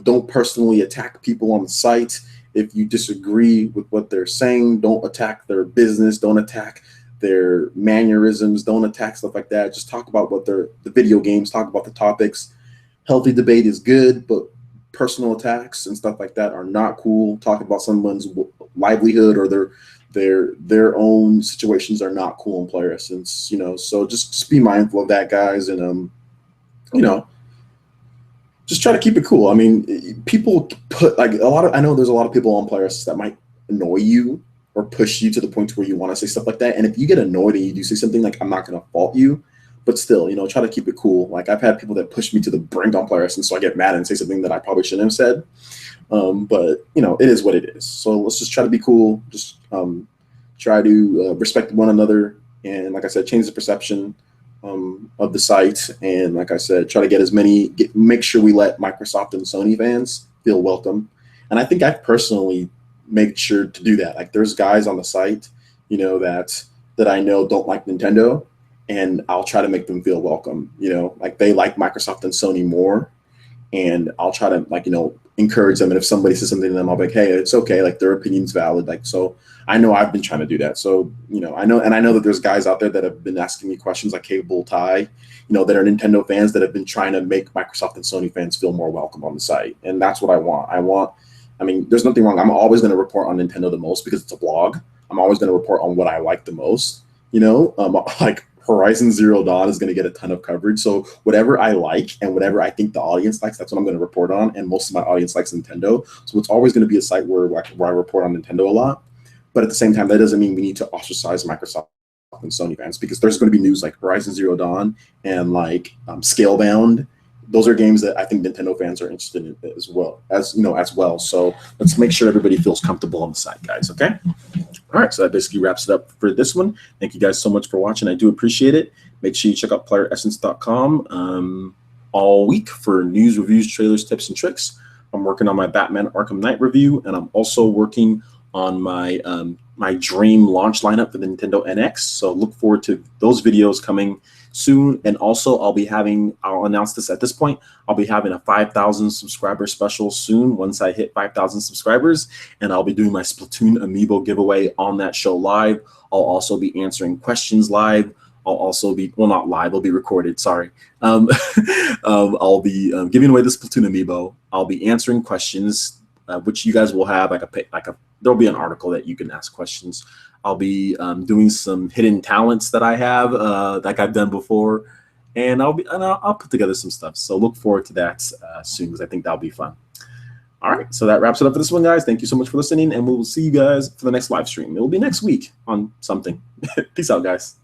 S1: Don't personally attack people on the site. If you disagree with what they're saying, don't attack their business. Don't attack their mannerisms. Don't attack stuff like that. Just talk about what the video games, talk about the topics. Healthy debate is good, but personal attacks and stuff like that are not cool. Talking about someone's livelihood or their own situations are not cool in PlayerEssence, you know. So just be mindful of that, guys, and you know, just try to keep it cool. I mean, people put like I know there's a lot of people on PlayerEssence that might annoy you or push you to the point where you want to say stuff like that. And if you get annoyed and you do say something, like, I'm not going to fault you, but still, you know, try to keep it cool. Like I've had people that push me to the brink on PlayerEssence, so I get mad and say something that I probably shouldn't have said. But you know, it is what it is. So let's just try to be cool. Just try to respect one another. And like I said, change the perception of the site. And like I said, try to get make sure we let Microsoft and Sony fans feel welcome. And I think I personally make sure to do that. Like there's guys on the site, you know, that I know don't like Nintendo, and I'll try to make them feel welcome. You know, like they like Microsoft and Sony more, and I'll try to, like, you know, encourage them. And if somebody says something to them, I'll be like, hey, it's okay. Like their opinion's valid. Like, so I know I've been trying to do that. So, you know, I know that there's guys out there that have been asking me questions, like Capable Ty, you know, that are Nintendo fans that have been trying to make Microsoft and Sony fans feel more welcome on the site. And that's what I want. I mean, there's nothing wrong. I'm always going to report on Nintendo the most because it's a blog. I'm always going to report on what I like the most. You know, like Horizon Zero Dawn is going to get a ton of coverage. So whatever I like and whatever I think the audience likes, that's what I'm going to report on. And most of my audience likes Nintendo. So it's always going to be a site where I report on Nintendo a lot. But at the same time, that doesn't mean we need to ostracize Microsoft and Sony fans, because there's going to be news like Horizon Zero Dawn and like Scalebound those are games that I think Nintendo fans are interested in as well. So let's make sure everybody feels comfortable on the site, guys. Okay. All right. So that basically wraps it up for this one. Thank you guys so much for watching. I do appreciate it. Make sure you check out PlayerEssence.com all week for news, reviews, trailers, tips, and tricks. I'm working on my Batman Arkham Knight review, and I'm also working on my my dream launch lineup for the Nintendo NX. So look forward to those videos coming soon. And also I'll announce this at this point, I'll be having a 5,000 subscriber special soon once I hit 5,000 subscribers, and I'll be doing my Splatoon amiibo giveaway on that show live. I'll also be answering questions live. I'll also be, well, not live, it'll be recorded, sorry. I'll be giving away the Splatoon amiibo. I'll be answering questions, which you guys will have there'll be an article that you can ask questions. I'll be doing some hidden talents that I have, like I've done before, and I'll put together some stuff. So look forward to that soon, because I think that'll be fun. All right, so that wraps it up for this one, guys. Thank you so much for listening, and we'll see you guys for the next live stream. It will be next week on something. Peace out, guys.